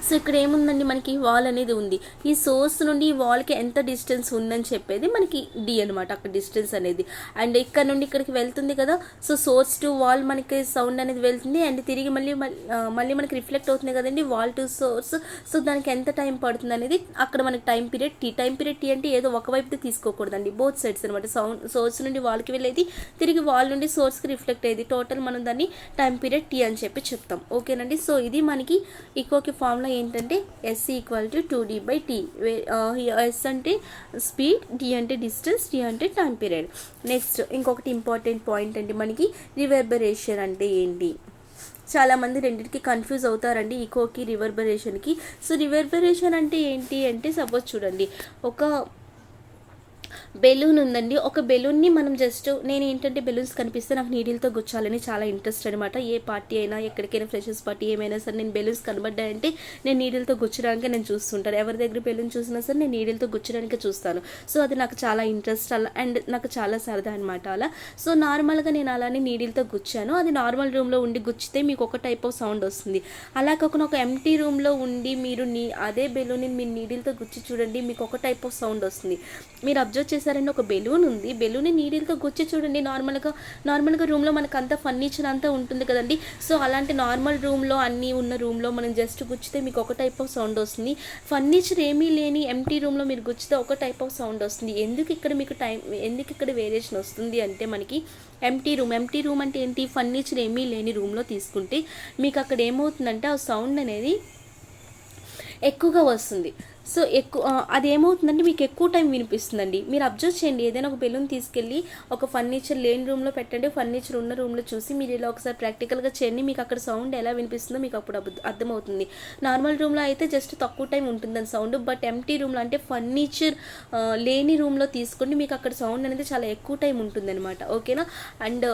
సో ఇక్కడ ఏముందండి మనకి వాల్ అనేది ఉంది. ఈ సోర్స్ నుండి ఈ వాల్కి ఎంత డిస్టెన్స్ ఉందని చెప్పేది మనకి D అనమాట, అక్కడ డిస్టెన్స్ అనేది. అండ్ ఇక్కడ నుండి ఇక్కడికి వెళ్తుంది కదా, సో సోర్స్ టు వాల్ మనకి సౌండ్ అనేది వెళ్తుంది, అండ్ తిరిగి మళ్ళీ మనకి రిఫ్లెక్ట్ అవుతుంది కదండి వాల్ టు సోర్స్. సో దానికి ఎంత టైం పడుతుంది అనేది అక్కడ మనకి time period T. Time period T అంటే ఏదో ఒకవైపు తీసుకోకూడదండి, బోత్ సైడ్స్ అనమాట. సోర్స్ నుండి వాల్కి వెళ్ళేది, తిరిగి వాల్ నుండి సోర్స్కి రిఫ్లెక్ట్ అయ్యేది. టోటల్ మనం దాన్ని టైం పీరియడ్ T అని చెప్పి చెప్తాం. ఓకేనండి, సో ఇది మనకి ఈకోకి ఫార్ములా ఏంటంటే SC = 2D/T. S అంటే స్పీడ్, D అంటే డిస్టెన్స్, T అంటే టైం పీరియడ్. నెక్స్ట్ ఇంకొకటి ఇంపార్టెంట్ పాయింట్ అండి మనకి రివర్బరేషన్ అంటే ఏంటి. చాలామంది రెండింటికి కన్ఫ్యూజ్ అవుతారండి, ఈకోకి రివర్బరేషన్కి. సో రివర్బరేషన్ అంటే ఏంటి అంటే సపోజ్ చూడండి ఒక బెలూన్ ఉందండి. ఒక బెలూన్ని మనం జస్ట్ నేను ఏంటంటే బెలూన్స్ కనిపిస్తే నాకు నీడిల్తో గుచ్చాలని చాలా ఇంట్రెస్ట్ అనమాట. ఏ పార్టీ అయినా ఎక్కడికైనా ఫ్రెషర్స్ పార్టీ ఏమైనా సరే నేను బెలూన్స్ కనబడ్డాయంటే నేను నీడిల్తో గుచ్చడానికి నేను చూస్తుంటాను. ఎవరి దగ్గర బెలూన్ చూసినా సరే నేను నీడిల్తో గుచ్చడానికి చూస్తాను. సో అది నాకు చాలా ఇంట్రెస్ట్ అలా అండ్ నాకు చాలా సరదా అనమాట అలా. సో నార్మల్గా నేను అలానే నీడిల్తో గుచ్చాను. అది నార్మల్ రూమ్లో ఉండి గుచ్చితే మీకు ఒక టైప్ ఆఫ్ సౌండ్ వస్తుంది. అలా కాకుండా ఒక ఎంటీ రూమ్లో ఉండి మీరు అదే బెలూన్ని మీరు నీడిల్తో గుచ్చి చూడండి, మీకు ఒక టైప్ ఆఫ్ సౌండ్ వస్తుంది. మీరు అబ్జర్వ్ చేశారంటే ఒక బెలూన్ ఉంది, బెలూన్ని నీడిల్తో గుచ్చి చూడండి. నార్మల్గా రూమ్లో మనకు అంతా ఫర్నిచర్ అంతా ఉంటుంది కదండి. సో అలాంటి నార్మల్ రూమ్లో అన్నీ ఉన్న రూమ్లో మనం జస్ట్ గుచ్చితే మీకు ఒక టైప్ ఆఫ్ సౌండ్ వస్తుంది. ఫర్నిచర్ ఏమీ లేని ఎంటీ రూమ్లో మీరు గుచ్చితే ఒక టైప్ ఆఫ్ సౌండ్ వస్తుంది. ఎందుకు ఇక్కడ వేరియేషన్ వస్తుంది అంటే మనకి ఎంటీ రూమ్ అంటే ఏంటి, ఫర్నిచర్ ఏమీ లేని రూమ్లో తీసుకుంటే మీకు అక్కడ ఏమవుతుందంటే ఆ సౌండ్ అనేది ఎక్కువగా వస్తుంది. సో అది ఏమవుతుందంటే మీకు ఎక్కువ టైం వినిపిస్తుందండి. మీరు అబ్జర్వ్ చేయండి, ఏదైనా ఒక బెలూన్ తీసుకెళ్ళి ఒక ఫర్నిచర్ లేని రూమ్లో పెట్టండి, ఫర్నిచర్ ఉన్న రూమ్లో చూసి మీరు ఇలా ఒకసారి ప్రాక్టికల్గా చేయండి, మీకు అక్కడ సౌండ్ ఎలా వినిపిస్తుందో మీకు అప్పుడు అర్థమవుతుంది. నార్మల్ రూమ్లో అయితే జస్ట్ తక్కువ టైం ఉంటుందని సౌండ్, బట్ ఎంటీ రూమ్లో అంటే ఫర్నిచర్ లేని రూమ్లో తీసుకోండి, మీకు అక్కడ సౌండ్ అనేది చాలా ఎక్కువ టైం ఉంటుందన్నమాట. ఓకేనా. అండ్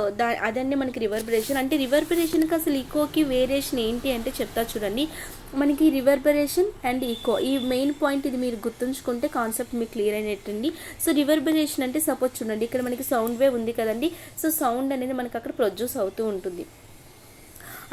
అదండి మనకి రివర్బరేషన్. అంటే రివర్బరేషన్కి అసలు ఈకోకి వేరియేషన్ ఏంటి అంటే చెప్తా చూడండి. మనకి రివర్బరేషన్ అండ్ ఈకో ఈ మెయిన్ పాయింట్, ఇది మీరు గుర్తుంచుకుంటే కాన్సెప్ట్ మీకు క్లియర్ అయినట్టండి. సో రివర్బరేషన్ అంటే సపోజ్ చూడండి, ఇక్కడ మనకి సౌండ్ వేవ్ ఉంది కదండి. సో సౌండ్ అనేది మనకి అక్కడ ప్రొడ్యూస్ అవుతూ ఉంటుంది.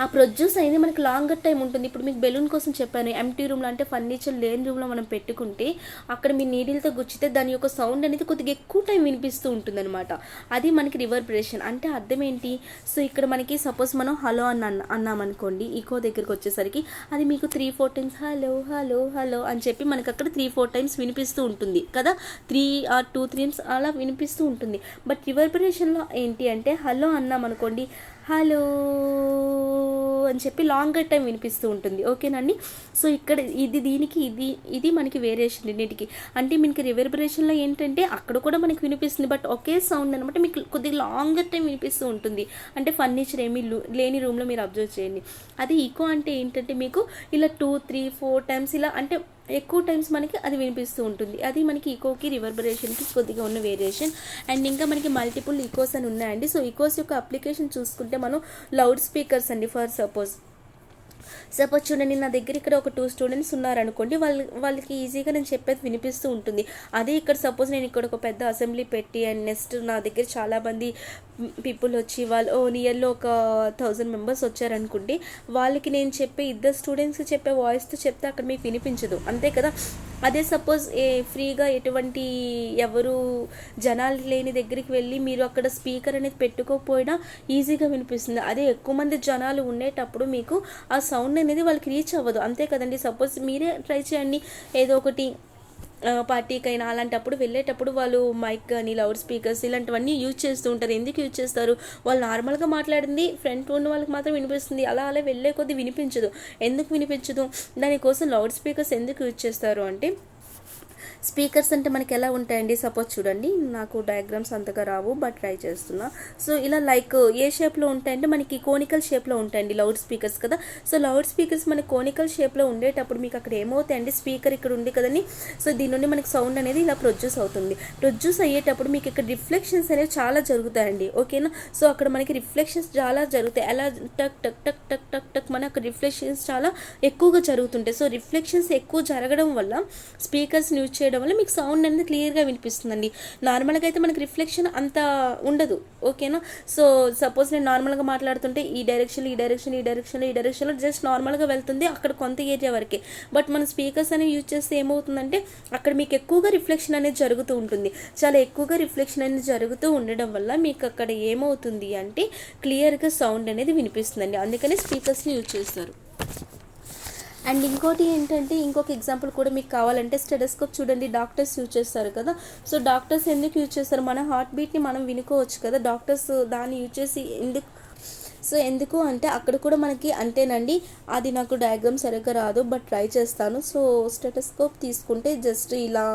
ఆ ప్రొడ్యూస్ అనేది మనకి లాంగర్ టైం ఉంటుంది. ఇప్పుడు మీకు బెలూన్ కోసం చెప్పాను, ఎంటీ రూమ్లో అంటే ఫర్నిచర్ లేని రూమ్లో మనం పెట్టుకుంటే అక్కడ మీ నీడిల్తో గుచ్చితే దాని యొక్క సౌండ్ అనేది కొద్దిగా ఎక్కువ టైం వినిపిస్తూ ఉంటుంది అనమాట. అది మనకి రివర్బరేషన్ అంటే అర్థం ఏంటి. సో ఇక్కడ మనకి సపోజ్ మనం హలో అన్నామనుకోండి, ఈకో దగ్గరికి వచ్చేసరికి అది మీకు 3-4 టైమ్స్ హలో హలో హలో అని చెప్పి మనకి అక్కడ 3-4 టైమ్స్ వినిపిస్తూ ఉంటుంది కదా, 3 or 2 టైమ్స్ అలా వినిపిస్తూ ఉంటుంది. బట్ రివర్బరేషన్లో ఏంటి అంటే హలో అన్నామనుకోండి, హలో అని చెప్పి లాంగర్ టైం వినిపిస్తూ ఉంటుంది. ఓకేనండి. సో ఇక్కడ ఇది మనకి వేరియేషన్ రెండింటికి. అంటే మనకి రివర్బరేషన్లో ఏంటంటే అక్కడ కూడా మనకి వినిపిస్తుంది, బట్ ఒకే సౌండ్ అనమాట మీకు కొద్దిగా లాంగర్ టైం వినిపిస్తూ ఉంటుంది. అంటే ఫర్నిచర్ ఏమీ లేని రూమ్లో మీరు అబ్జర్వ్ చేయండి. అది ఈకో అంటే ఏంటంటే మీకు ఇలా 2-3-4 టైమ్స్ ఇలా అంటే ఎక్కువ టైమ్స్ మనకి అది వినిపిస్తూ ఉంటుంది. అది మనకి ఈకోకి రివర్బరేషన్కి కొద్దిగా ఉన్న వేరియేషన్. అండ్ ఇంకా మనకి మల్టిపుల్ ఈకోస్ అని ఉన్నాయండి. సో ఈకోస్ యొక్క అప్లికేషన్ చూసుకుంటే మనం లౌడ్ స్పీకర్స్ అండి. ఫర్ సపోజ్ చూడండి, నా దగ్గర ఇక్కడ ఒక 2 స్టూడెంట్స్ ఉన్నారనుకోండి, వాళ్ళకి ఈజీగా నేను చెప్పేది వినిపిస్తూ ఉంటుంది. అదే ఇక్కడ సపోజ్ నేను ఇక్కడ ఒక పెద్ద అసెంబ్లీ పెట్టి అండ్ నెక్స్ట్ నా దగ్గర చాలామంది పీపుల్ వచ్చి వాళ్ళు నియర్లో ఒక 1000 మెంబర్స్ వచ్చారనుకుంటే వాళ్ళకి నేను చెప్పే 2 స్టూడెంట్స్కి చెప్పే వాయిస్తో చెప్తే అక్కడ మీకు వినిపించదు, అంతే కదా. అదే సపోజ్ ఫ్రీగా ఎటువంటి ఎవరు జనాలు లేని దగ్గరికి వెళ్ళి మీరు అక్కడ స్పీకర్ అనేది పెట్టుకోకపోయినా ఈజీగా వినిపిస్తుంది. అదే ఎక్కువ మంది జనాలు ఉండేటప్పుడు మీకు ఆ సౌండ్ అనేది వాళ్ళకి రీచ్ అవ్వదు, అంతే కదండి. సపోజ్ మీరే ట్రై చేయండి, ఏదో ఒకటి పార్టీకైనా అలాంటప్పుడు వెళ్ళేటప్పుడు వాళ్ళు మైక్ కానీ లౌడ్ స్పీకర్స్ ఇలాంటివన్నీ యూజ్ చేస్తూ ఉంటారు. ఎందుకు యూజ్ చేస్తారు, వాళ్ళు నార్మల్గా మాట్లాడింది ఫ్రంట్ ఉన్న వాళ్ళకి మాత్రం వినిపిస్తుంది, అలా వెళ్ళే కొద్దీ వినిపించదు. ఎందుకు వినిపించదు, దానికోసం లౌడ్ స్పీకర్స్ ఎందుకు యూజ్ చేస్తారు అంటే, స్పీకర్స్ అంటే మనకి ఎలా ఉంటాయండి. సపోజ్ చూడండి, నాకు డయాగ్రామ్స్ అంతగా రావు బట్ ట్రై చేస్తున్నా. సో ఇలా లైక్ ఏ షేప్లో ఉంటాయంటే మనకి కోనికల్ షేప్లో ఉంటాయండి లౌడ్ స్పీకర్స్ కదా. సో లౌడ్ స్పీకర్స్ మనకి కోనికల్ షేప్లో ఉండేటప్పుడు మీకు అక్కడ ఏమవుతాయండి, స్పీకర్ ఇక్కడ ఉంది కదండి. సో దీని నుండి మనకి సౌండ్ అనేది ఇలా ప్రొడ్యూస్ అవుతుంది. ప్రొడ్యూస్ అయ్యేటప్పుడు మీకు ఇక్కడ రిఫ్లెక్షన్స్ అనేవి చాలా జరుగుతాయండి. ఓకేనా. సో అక్కడ మనకి రిఫ్లెక్షన్స్ చాలా జరుగుతాయి. అలా టక్ టక్ టక్ టక్ టక్ టక్ మన అక్కడ రిఫ్లెక్షన్స్ చాలా ఎక్కువగా జరుగుతుంటాయి. సో రిఫ్లెక్షన్స్ ఎక్కువ జరగడం వల్ల స్పీకర్స్ని యూజ్ చేయడం వల్ల మీకు సౌండ్ అనేది క్లియర్గా వినిపిస్తుందండి. నార్మల్గా అయితే మనకి రిఫ్లెక్షన్ అంత ఉండదు. ఓకేనా. సో సపోజ్ నేను నార్మల్గా మాట్లాడుతుంటే ఈ డైరెక్షన్లో జస్ట్ నార్మల్గా వెళ్తుంది అక్కడ కొంత ఏరియా వరకే. బట్ మన స్పీకర్స్ అనేవి యూజ్ చేస్తే ఏమవుతుందంటే అక్కడ మీకు ఎక్కువగా రిఫ్లెక్షన్ అనేది జరుగుతూ ఉంటుంది. చాలా ఎక్కువగా రిఫ్లెక్షన్ అనేది జరుగుతూ ఉండడం వల్ల మీకు అక్కడ ఏమవుతుంది అంటే క్లియర్గా సౌండ్ అనేది వినిపిస్తుందండి. అందుకని స్పీకర్స్ని యూజ్ చేస్తారు. అండ్ ఇంకోటి ఏంటంటే, ఇంకొక ఎగ్జాంపుల్ కూడా మీకు కావాలంటే స్టెథోస్కోప్ చూడండి, డాక్టర్స్ యూజ్ చేస్తారు కదా. సో డాక్టర్స్ ఎందుకు యూజ్ చేస్తారు, మన హార్ట్ బీట్ని మనం వినుకోవచ్చు కదా, డాక్టర్స్ దాన్ని యూజ్ చేసి ఎందుకు అంటే అక్కడ కూడా మనకి అంటేనండి, అది నాకు డయాగ్రామ్ సరిగ్గా రాదు బట్ ట్రై చేస్తాను. సో స్టెథోస్కోప్ తీసుకుంటే జస్ట్ ఇలా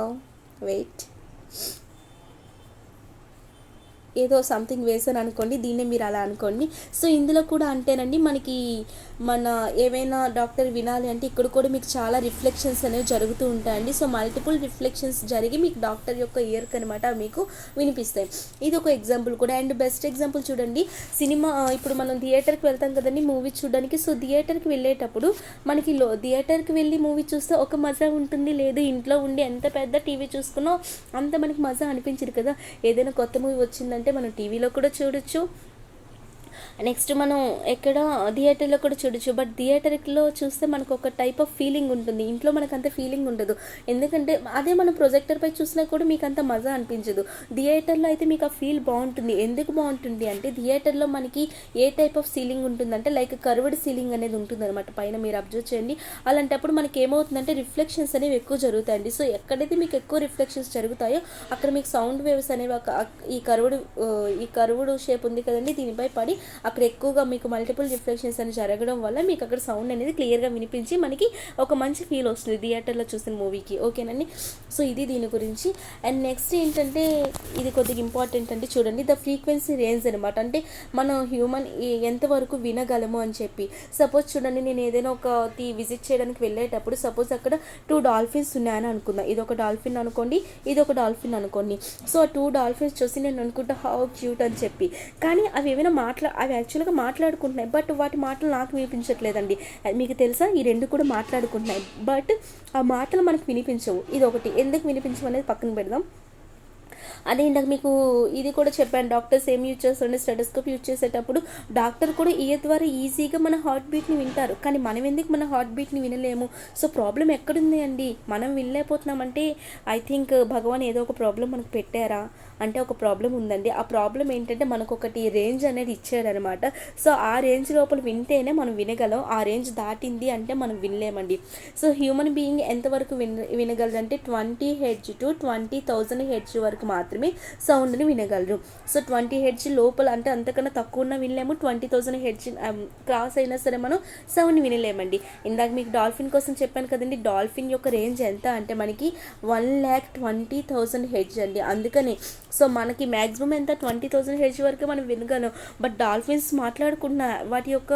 వెయిట్ ఏదో సంథింగ్ వేసాను అనుకోండి, దీన్నే మీరు అలా అనుకోండి. సో ఇందులో కూడా అంటేనండి మనకి మన ఏవైనా డాక్టర్ వినాలి అంటే ఇక్కడ కూడా మీకు చాలా రిఫ్లెక్షన్స్ అనేవి జరుగుతూ ఉంటాయండి. సో మల్టిపుల్ రిఫ్లెక్షన్స్ జరిగి మీకు డాక్టర్ యొక్క ఇయర్కి అనమాట మీకు వినిపిస్తాయి. ఇది ఒక ఎగ్జాంపుల్ కూడా. అండ్ బెస్ట్ ఎగ్జాంపుల్ చూడండి, సినిమా ఇప్పుడు మనం థియేటర్కి వెళ్తాం కదండి మూవీ చూడడానికి. సో థియేటర్కి వెళ్ళేటప్పుడు మనకి థియేటర్కి వెళ్ళి మూవీ చూస్తే ఒక మజా ఉంటుంది, లేదు ఇంట్లో ఉండి ఎంత పెద్ద టీవీ చూసుకున్నా అంత మనకి మజా అనిపించదు కదా. ఏదైనా కొత్త మూవీ వచ్చిందంటే మనం టీవీలో కూడా చూడొచ్చు, నెక్స్ట్ మనం ఎక్కడ థియేటర్లో కూడా చూడొచ్చు. బట్ థియేటర్లో చూస్తే మనకు ఒక టైప్ ఆఫ్ ఫీలింగ్ ఉంటుంది, ఇంట్లో మనకు అంత ఫీలింగ్ ఉండదు. ఎందుకంటే అదే మనం ప్రొజెక్టర్పై చూసినా కూడా మీకు అంత మజా అనిపించదు. థియేటర్లో అయితే మీకు ఆ ఫీల్ బాగుంటుంది. ఎందుకు బాగుంటుంది అంటే థియేటర్లో మనకి ఏ టైప్ ఆఫ్ సీలింగ్ ఉంటుందంటే లైక్ కర్వ్డ్ సీలింగ్ అనేది ఉంటుంది అనమాట పైన, మీరు అబ్జర్వ్ చేయండి. అలాంటప్పుడు మనకి ఏమవుతుందంటే రిఫ్లెక్షన్స్ అనేవి ఎక్కువ జరుగుతాయండి. సో ఎక్కడైతే మీకు ఎక్కువ రిఫ్లెక్షన్స్ జరుగుతాయో అక్కడ మీకు సౌండ్ వేవ్స్ అనేవి ఈ కర్వ్డ్ షేప్ ఉంది కదండి, దీనిపై పడి అక్కడ ఎక్కువగా మీకు మల్టిపుల్ రిఫ్లెక్షన్స్ అని జరగడం వల్ల మీకు అక్కడ సౌండ్ అనేది క్లియర్గా వినిపించి మనకి ఒక మంచి ఫీల్ వస్తుంది థియేటర్లో చూసిన మూవీకి. ఓకేనండి. సో ఇది దీని గురించి. అండ్ నెక్స్ట్ ఏంటంటే ఇది కొద్దిగా ఇంపార్టెంట్ అంటే చూడండి, ద ఫ్రీక్వెన్సీ రేంజ్ అనమాట. అంటే మనం హ్యూమన్ ఎంతవరకు వినగలము అని చెప్పి. సపోజ్ చూడండి, నేను ఏదైనా ఒక విజిట్ చేయడానికి వెళ్ళేటప్పుడు సపోజ్ అక్కడ 2 డాల్ఫిన్స్ ఉన్నాయని అనుకుందాం. ఇది ఒక డాల్ఫిన్ అనుకోండి, ఇది ఒక డాల్ఫిన్ అనుకోండి. సో 2 డాల్ఫిన్స్ చూసి నేను అనుకుంటా హౌ క్యూట్ అని చెప్పి, కానీ అవి ఏమైనా అవి యాక్చువల్గా మాట్లాడుకుంటున్నాయి, బట్ వాటి మాటలు నాకు వినిపించట్లేదండి. మీకు తెలుసా, ఈ 2 కూడా మాట్లాడుకుంటున్నాయి, బట్ ఆ మాటలు మనకు వినిపించవు. ఇది ఒకటి, ఎందుకు వినిపించవు అనేది పక్కన పెడదాం. అదే ఇందాక మీకు ఇది కూడా చెప్పాను, డాక్టర్స్ ఏం యూజ్ చేస్తారంటే స్టెటోస్కోప్ యూజ్ చేసేటప్పుడు డాక్టర్ కూడా ఇయర్ ద్వారా ఈజీగా మన హార్ట్ బీట్ని వింటారు, కానీ మనం ఎందుకు మన హార్ట్ బీట్ని వినలేము? సో ప్రాబ్లం ఎక్కడుంది అండి? మనం వినలేకపోతున్నామంటే ఐ థింక్ భగవాన్ ఏదో ఒక ప్రాబ్లం మనకు పెట్టారా అంటే ఒక ప్రాబ్లం ఉందండి. ఆ ప్రాబ్లం ఏంటంటే మనకు ఒకటి రేంజ్ అనేది ఇచ్చాడనమాట. సో ఆ రేంజ్ లోపల వింటేనే మనం వినగలం, ఆ రేంజ్ దాటింది అంటే మనం వినలేమండి. సో హ్యూమన్ బీయింగ్ ఎంతవరకు వినగలరంటే 20 హెర్ట్జ్ టు 20,000 హెర్ట్జ్ వరకు మాత్రమే సౌండ్ని వినగలరు. సో 20 హెర్ట్జ్ లోపల అంటే అంతకన్నా తక్కువ ఉన్న వినలేము, 20,000 హెర్ట్జ్ క్రాస్ అయినా సరే మనం సౌండ్ వినలేమండి. ఇందాక మీకు డాల్ఫిన్ కోసం చెప్పాను కదండి, డాల్ఫిన్ యొక్క రేంజ్ ఎంత అంటే మనకి 1,20,000 హెర్ట్జ్ అండి. అందుకని సో మనకి మ్యాక్సిమం ఎంత 20,000 హెర్ట్జ్ వరకు మనం వినగలం. బట్ డాల్ఫిన్స్ మాట్లాడుకున్న వాటి యొక్క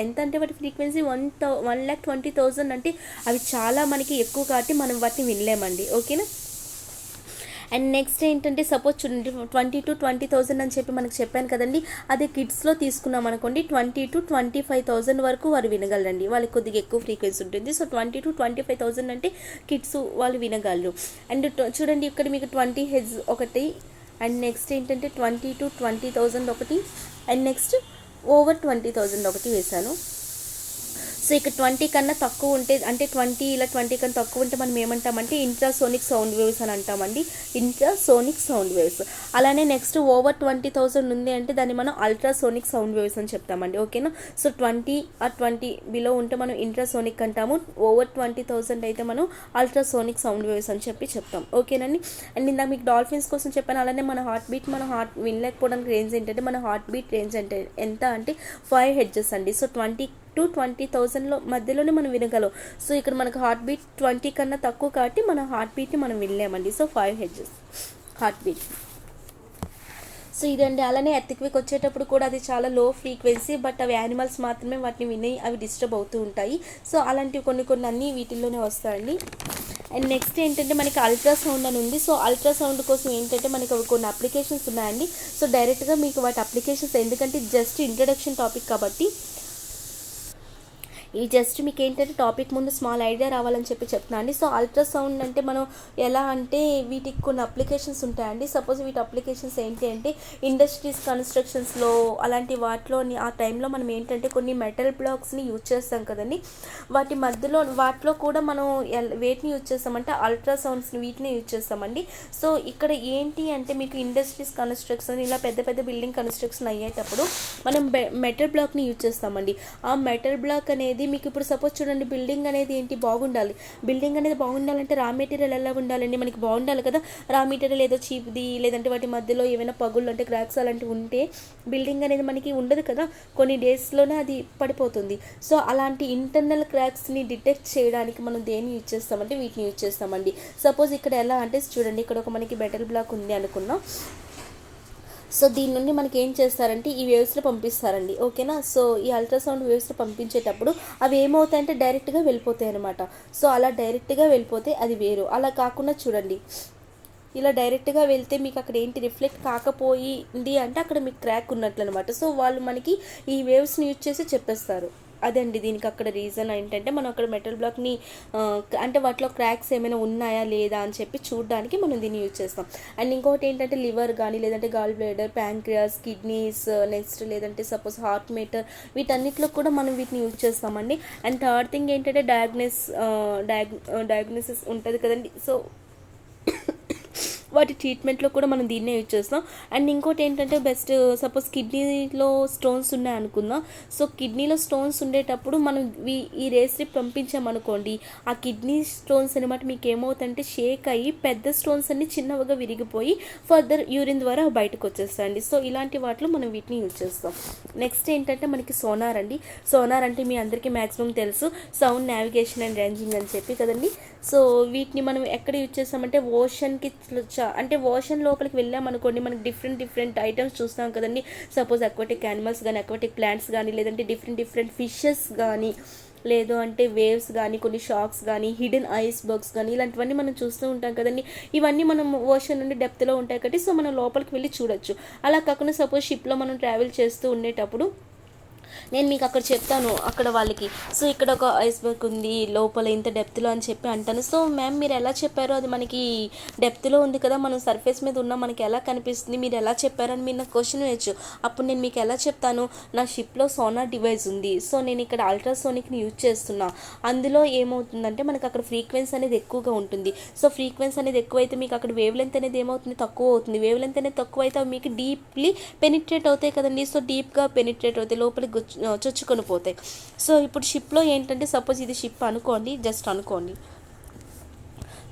ఎంత అంటే వాటి ఫ్రీక్వెన్సీ 1,20,000 అంటే అవి చాలా మనకి ఎక్కువ కాబట్టి మనం వాటిని వినలేమండి. ఓకేనా. అండ్ నెక్స్ట్ ఏంటంటే సపోజ్ చూడండి 20 to 20,000 అని చెప్పి మనకు చెప్పాను కదండి, అదే కిడ్స్లో తీసుకున్నాం అనుకోండి 20 to 25,000 వరకు వారు వినగలరండి. వాళ్ళకి కొద్దిగా ఎక్కువ ఫ్రీక్వెన్సీ ఉంటుంది. సో 20 to 25,000 అంటే కిడ్స్ వాళ్ళు వినగలరు. అండ్ చూడండి ఇక్కడ మీకు 20 హెర్ట్జ్ ఒకటి, అండ్ నెక్స్ట్ ఏంటంటే 20 to 20,000 ఒకటి, అండ్ నెక్స్ట్ ఓవర్ 20,000 ఒకటి వేశాను. సో ఇక్కడ 20 కన్నా తక్కువ ఉంటే అంటే 20 ఇలా 20 కన్నా తక్కువ ఉంటే మనం ఏమంటామంటే ఇంట్రాసోనిక్ సౌండ్ వేవ్స్ అని అంటామండి, ఇంట్రాసోనిక్ సౌండ్ వేవ్స్. అలానే నెక్స్ట్ ఓవర్ 20,000 ఉంది అంటే దాన్ని మనం అల్ట్రాసోనిక్ సౌండ్ వేవ్స్ అని చెప్తామండి. ఓకేనా. సో 20 బిలో ఉంటే మనం ఇంట్రాసోనిక్ అంటాము, ఓవర్ 20,000 అయితే మనం అల్ట్రాసోనిక్ సౌండ్ వేవ్స్ అని చెప్తాం. ఓకేనండి. అండ్ ఇందాక మీకు డాల్ఫిన్స్ కోసం చెప్పాను. అలానే మన హార్ట్ వినలేకపోవడానికి రేంజ్ ఏంటంటే మన హార్ట్ బీట్ రేంజ్ అంటే ఎంత అంటే 5 హెర్ట్జ్ అండి. సో 20 to 20,000 మధ్యలోనే మనం వినగలం. సో ఇక్కడ మనకు హార్ట్ బీట్ 20 కన్నా తక్కువ కాబట్టి మన హార్ట్ బీట్ని మనం వినలేమండి. So 5 hertz heart beat. So ఇదండి. అలానే ఎర్త్క్వేక్ వచ్చేటప్పుడు కూడా అది చాలా లో ఫ్రీక్వెన్సీ, బట్ అవి యానిమల్స్ మాత్రమే వాటిని విని అవి డిస్టర్బ్ అవుతూ ఉంటాయి. సో అలాంటివి కొన్ని అన్నీ వీటిల్లోనే వస్తాయండి. అండ్ నెక్స్ట్ ఏంటంటే మనకి అల్ట్రాసౌండ్ అని ఉంది. సో అల్ట్రాసౌండ్ కోసం ఏంటంటే మనకి కొన్ని అప్లికేషన్స్ ఉన్నాయండి. సో డైరెక్ట్గా మీకు వాటి అప్లికేషన్స్ ఎందుకంటే జస్ట్ ఇంట్రడక్షన్ టాపిక్ కాబట్టి ఈ జస్ట్ మీకు ఏంటంటే టాపిక్ ముందు స్మాల్ ఐడియా రావాలని చెప్పి చెప్తున్నాను అండి. సో అల్ట్రాసౌండ్ అంటే మనం ఎలా అంటే వీటికి కొన్ని అప్లికేషన్స్ ఉంటాయండి. సపోజ్ వీటి అప్లికేషన్స్ ఏంటి అంటే ఇండస్ట్రీస్ కన్స్ట్రక్షన్స్లో అలాంటి వాటిలో ఆ టైంలో మనం ఏంటంటే కొన్ని మెటల్ బ్లాక్స్ని యూజ్ చేస్తాం కదండి, వాటి మధ్యలో వాటిలో కూడా మనం వేటిని యూజ్ చేస్తామంటే అల్ట్రాసౌండ్స్ని వీటిని యూజ్ చేస్తామండి. సో ఇక్కడ ఏంటి అంటే మీకు ఇండస్ట్రీస్ కన్స్ట్రక్షన్ ఇలా పెద్ద పెద్ద కన్స్ట్రక్షన్ అయ్యేటప్పుడు మనం మెటల్ బ్లాక్ని యూజ్ చేస్తామండి. ఆ మెటల్ బ్లాక్ అనేది మీకు ఇప్పుడు సపోజ్ చూడండి బిల్డింగ్ అనేది ఏంటి బాగుండాలి, బిల్డింగ్ అనేది బాగుండాలంటే రా మెటీరియల్ ఎలా ఉండాలండి మనకి బాగుండాలి కదా. రా మెటీరియల్ ఏదో చీప్ది లేదంటే వాటి మధ్యలో ఏమైనా పగుళ్ళు అంటే క్రాక్స్ అలాంటివి ఉంటే బిల్డింగ్ అనేది మనకి ఉండదు కదా, కొన్ని డేస్లోనే అది పడిపోతుంది. సో అలాంటి ఇంటర్నల్ క్రాక్స్ని డిటెక్ట్ చేయడానికి మనం దేన్ని యూజ్ చేస్తామంటే వీటిని యూజ్ చేస్తామండి. సపోజ్ ఇక్కడ ఎలా అంటే చూడండి ఇక్కడ ఒక మనకి మెటల్ బ్లాక్ ఉంది అనుకున్నాం. సో దీని నుండి మనకి ఏం చేస్తారంటే ఈ వేవ్స్లో పంపిస్తారండి, ఓకేనా. సో ఈ అల్ట్రాసౌండ్ వేవ్స్లో పంపించేటప్పుడు అవి ఏమవుతాయంటే డైరెక్ట్గా వెళ్ళిపోతాయి అనమాట. సో అలా డైరెక్ట్గా వెళ్ళిపోతే అది వేరు. అలా కాకుండా చూడండి, ఇలా డైరెక్ట్గా వెళ్తే మీకు అక్కడ ఏంటి రిఫ్లెక్ట్ కాకపోయింది అంటే అక్కడ మీకు క్రాక్ ఉన్నట్లు అనమాట. సో వాళ్ళు మనకి ఈ వేవ్స్ని యూజ్ చేసి చెప్పేస్తారు. అదండి దీనికి అక్కడ రీజన్ ఏంటంటే మనం అక్కడ మెటల్ బ్లాక్ని అంటే వాటిలో క్రాక్స్ ఏమైనా ఉన్నాయా లేదా అని చెప్పి చూడడానికి మనం దీన్ని యూజ్ చేస్తాం. అండ్ ఇంకోటి ఏంటంటే లివర్ కానీ, లేదంటే gall bladder, pancreas, kidneys, next లేదంటే సపోజ్ హార్ట్ మీటర్, వీటన్నిటిలో కూడా మనం వీటిని యూజ్ చేస్తామండి. అండ్ థర్డ్ థింగ్ ఏంటంటే డయాగ్నోసిస్ ఉంటుంది కదండి. సో వాటి ట్రీట్మెంట్లో కూడా మనం దీన్నే యూజ్ చేస్తాం. అండ్ ఇంకోటి ఏంటంటే బెస్ట్ సపోజ్ కిడ్నీలో స్టోన్స్ ఉన్నాయనుకుందాం. సో కిడ్నీలో స్టోన్స్ ఉండేటప్పుడు మనం ఈ రేస్ స్ట్రిప్ పంపించామనుకోండి, ఆ కిడ్నీ స్టోన్స్ అనమాట మీకు ఏమవుతుందంటే షేక్ అయ్యి పెద్ద స్టోన్స్ అన్ని చిన్నవిగా విరిగిపోయి ఫర్దర్ యూరిన్ ద్వారా బయటకు వచ్చేస్తాయండి. సో ఇలాంటి వాటిలో మనం వీటిని యూజ్ చేస్తాం. నెక్స్ట్ ఏంటంటే మనకి సోనార్ అండి. సోనార్ అంటే మీ అందరికీ మ్యాక్సిమం తెలుసు, సౌండ్ నావిగేషన్ అండ్ రేంజింగ్ అని చెప్పి కదండి. సో వీటిని మనం ఎక్కడ యూజ్ చేస్తామంటే ఓషన్కి, అంటే ఓషన్ లోపలికి వెళ్ళామనుకోండి మనకి డిఫరెంట్ ఐటమ్స్ చూస్తాం కదండి. సపోజ్ అక్వాటిక్ యానిమల్స్ కానీ, అక్వాటిక్ ప్లాంట్స్ కానీ, లేదంటే డిఫరెంట్ ఫిషెస్ కానీ, లేదు అంటే వేవ్స్ కానీ, కొన్ని షాక్స్ కానీ, హిడెన్ ఐస్ బర్గ్స్ కానీ, ఇలాంటివన్నీ మనం చూస్తూ ఉంటాం కదండి. ఇవన్నీ మనం ఓషన్ నుండి డెప్త్లో ఉంటాయి కాబట్టి సో మనం లోపలికి వెళ్ళి చూడొచ్చు. అలా కాకుండా సపోజ్ షిప్లో మనం ట్రావెల్ చేస్తూ ఉండేటప్పుడు నేను మీకు అక్కడ చెప్తాను అక్కడ వాళ్ళకి, సో ఇక్కడ ఒక ఐస్బర్గ్ ఉంది లోపల ఇంత డెప్త్లో అని చెప్పి అంటాను. సో మ్యామ్ మీరు ఎలా చెప్పారో అది మనకి డెప్త్లో ఉంది కదా, మనం సర్ఫేస్ మీద ఉన్నా మనకి ఎలా కనిపిస్తుంది, మీరు ఎలా చెప్పారని మీరు నాకు క్వశ్చన్ వేయచ్చు. అప్పుడు నేను మీకు ఎలా చెప్తాను, నా షిప్లో సోనార్ డివైస్ ఉంది, సో నేను ఇక్కడ అల్ట్రాసోనిక్ని యూజ్ చేస్తున్నా. అందులో ఏమవుతుందంటే మనకి అక్కడ ఫ్రీక్వెన్సీ అనేది ఎక్కువగా ఉంటుంది. సో ఫ్రీక్వెన్సీ అనేది ఎక్కువైతే మీకు అక్కడ వేవ్ లెంత్ అనేది ఏమవుతుంది, తక్కువ అవుతుంది. వేవ్ లెంత్ అనేది తక్కువ అయితే అవి మీకు డీప్లీ పెనిట్రేట్ అవుతాయి కదండి. సో డీప్గా పెనిట్రేట్ అవుతాయి, లోపలికి చొచ్చుకొని పోతాయి. సో ఇప్పుడు షిప్లో ఏంటంటే సపోజ్ ఇది షిప్ అనుకోండి, జస్ట్ అనుకోండి.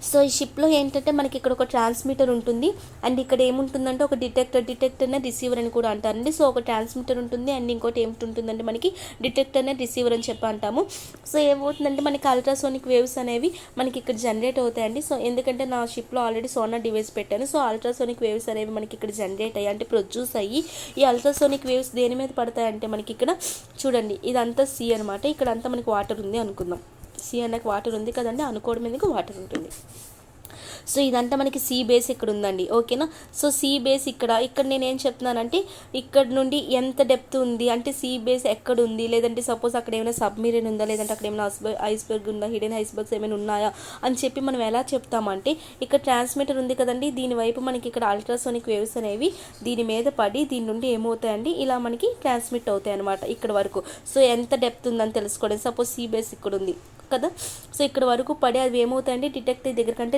సో ఈ షిప్లో ఏంటంటే మనకి ఇక్కడ ఒక ట్రాన్స్మిటర్ ఉంటుంది అండ్ ఇక్కడ ఏముంటుందంటే ఒక డిటెక్టర్నే రిసీవర్ అని కూడా అంటారండి. సో ఒక ట్రాన్స్మిటర్ ఉంటుంది అండ్ ఇంకోటి ఏముంటుందంటే మనకి డిటెక్టర్నే రిసీవర్ అని చెప్పి అంటాము. సో ఏమవుతుందంటే మనకి అల్ట్రాసోనిక్ వేవ్స్ అనేవి మనకి ఇక్కడ జనరేట్ అవుతాయండి. సో ఎందుకంటే నా షిప్లో ఆల్రెడీ సోనార్ డివైస్ పెట్టాను. సో అల్ట్రాసోనిక్ వేవ్స్ అనేవి మనకి ఇక్కడ జనరేట్ అయ్యి అంటే ప్రొడ్యూస్ అయ్యి, ఈ అల్ట్రాసోనిక్ వేవ్స్ దేని మీద పడతాయంటే మనకి ఇక్కడ చూడండి ఇదంతా సీ అనమాట. ఇక్కడ అంతా మనకి వాటర్ ఉంది అనుకుందాం, సీ అన్నకు వాటర్ ఉంది కదండి, అనుకోవడం మీదకి వాటర్ ఉంటుంది. సో ఇదంతా మనకి సీ బేస్ ఇక్కడ ఉందండి, ఓకేనా. సో సీ బేస్ ఇక్కడ నేను ఏం చెప్తున్నానంటే ఇక్కడ నుండి ఎంత డెప్త్ ఉంది అంటే సీ బేస్ ఎక్కడ ఉంది, లేదంటే సపోజ్ అక్కడ ఏమైనా సబ్మెరీన్ ఉందా, లేదంటే అక్కడ ఏమైనా ఐస్బర్గ్ ఉందా, హిడెన్ ఐస్బర్గ్స్ ఏమైనా ఉన్నాయా అని చెప్పి మనం ఎలా చెప్తామంటే ఇక్కడ ట్రాన్స్మిటర్ ఉంది కదండి, దీనివైపు మనకి ఇక్కడ అల్ట్రాసోనిక్ వేవ్స్ అనేవి దీని మీద పడి దీని నుండి ఏమవుతాయండి ఇలా మనకి ట్రాన్స్మిట్ అవుతాయి అనమాట ఇక్కడ వరకు. సో ఎంత డెప్త్ ఉందని తెలుసుకోవడం, సపోజ్ సీ బేస్ ఇక్కడ ఉంది కదా, సో ఇక్కడ వరకు పడి అవి ఏమవుతాయంటే డిటెక్టర్ దగ్గర కంటే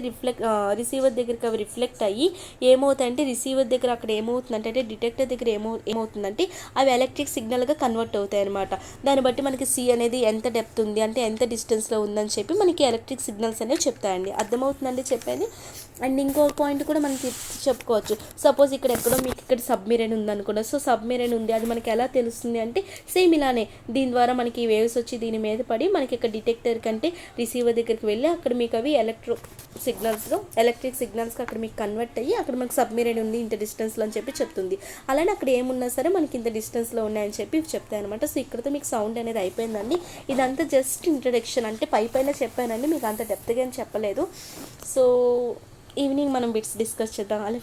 రిసీవర్ దగ్గరికి అవి రిఫ్లెక్ట్ అయ్యి ఏమవుతాయంటే రిసీవర్ దగ్గర అక్కడ ఏమవుతుందంటే డిటెక్టర్ దగ్గర ఏమవుతుందంటే అవి ఎలక్ట్రిక్ సిగ్నల్గా కన్వర్ట్ అవుతాయి అనమాట. దాన్ని బట్టి మనకి సీ అనేది ఎంత డెప్త్ ఉంది అంటే ఎంత డిస్టెన్స్లో ఉందని చెప్పి మనకి ఎలక్ట్రిక్ సిగ్నల్స్ అనేవి చెప్తాయండి. అర్థమవుతుందండి చెప్పేది. అండ్ ఇంకో పాయింట్ కూడా మనకి చెప్పుకోవచ్చు, సపోజ్ ఇక్కడ ఎక్కడో మీకు ఇక్కడ సబ్మెరైన్ ఉందనుకోండి. సో సబ్మెరైన్ ఉంది, అది మనకి ఎలా తెలుస్తుంది అంటే సేమ్ ఇలానే దీని ద్వారా మనకి వేవ్స్ వచ్చి దీని మీద పడి మనకి ఇక్కడ డిటెక్టర్ కంటే రిసీవర్ దగ్గరికి వెళ్ళి అక్కడ మీకు అవి ఎలక్ట్రిక్ సిగ్నల్స్గా అక్కడ మీకు కన్వర్ట్ అయ్యి అక్కడ మనకి సబ్మెరైన్ ఉంది ఇంత డిస్టెన్స్లో అని చెప్పి చెప్తుంది. అలానే అక్కడ ఏమున్నా సరే మనకి ఇంత డిస్టెన్స్లో ఉన్నాయని చెప్పి చెప్తాయి అనమాట. సో ఇక్కడతో మీకు సౌండ్ అనేది అయిపోయిందండి. ఇదంతా జస్ట్ ఇంట్రడక్షన్, అంటే పైన చెప్పానండి, మీకు అంత డెప్త్గా ఏం చెప్పలేదు. సో ఈవినింగ్ మనం బిట్స్ డిస్కస్ చేద్దాం. అలా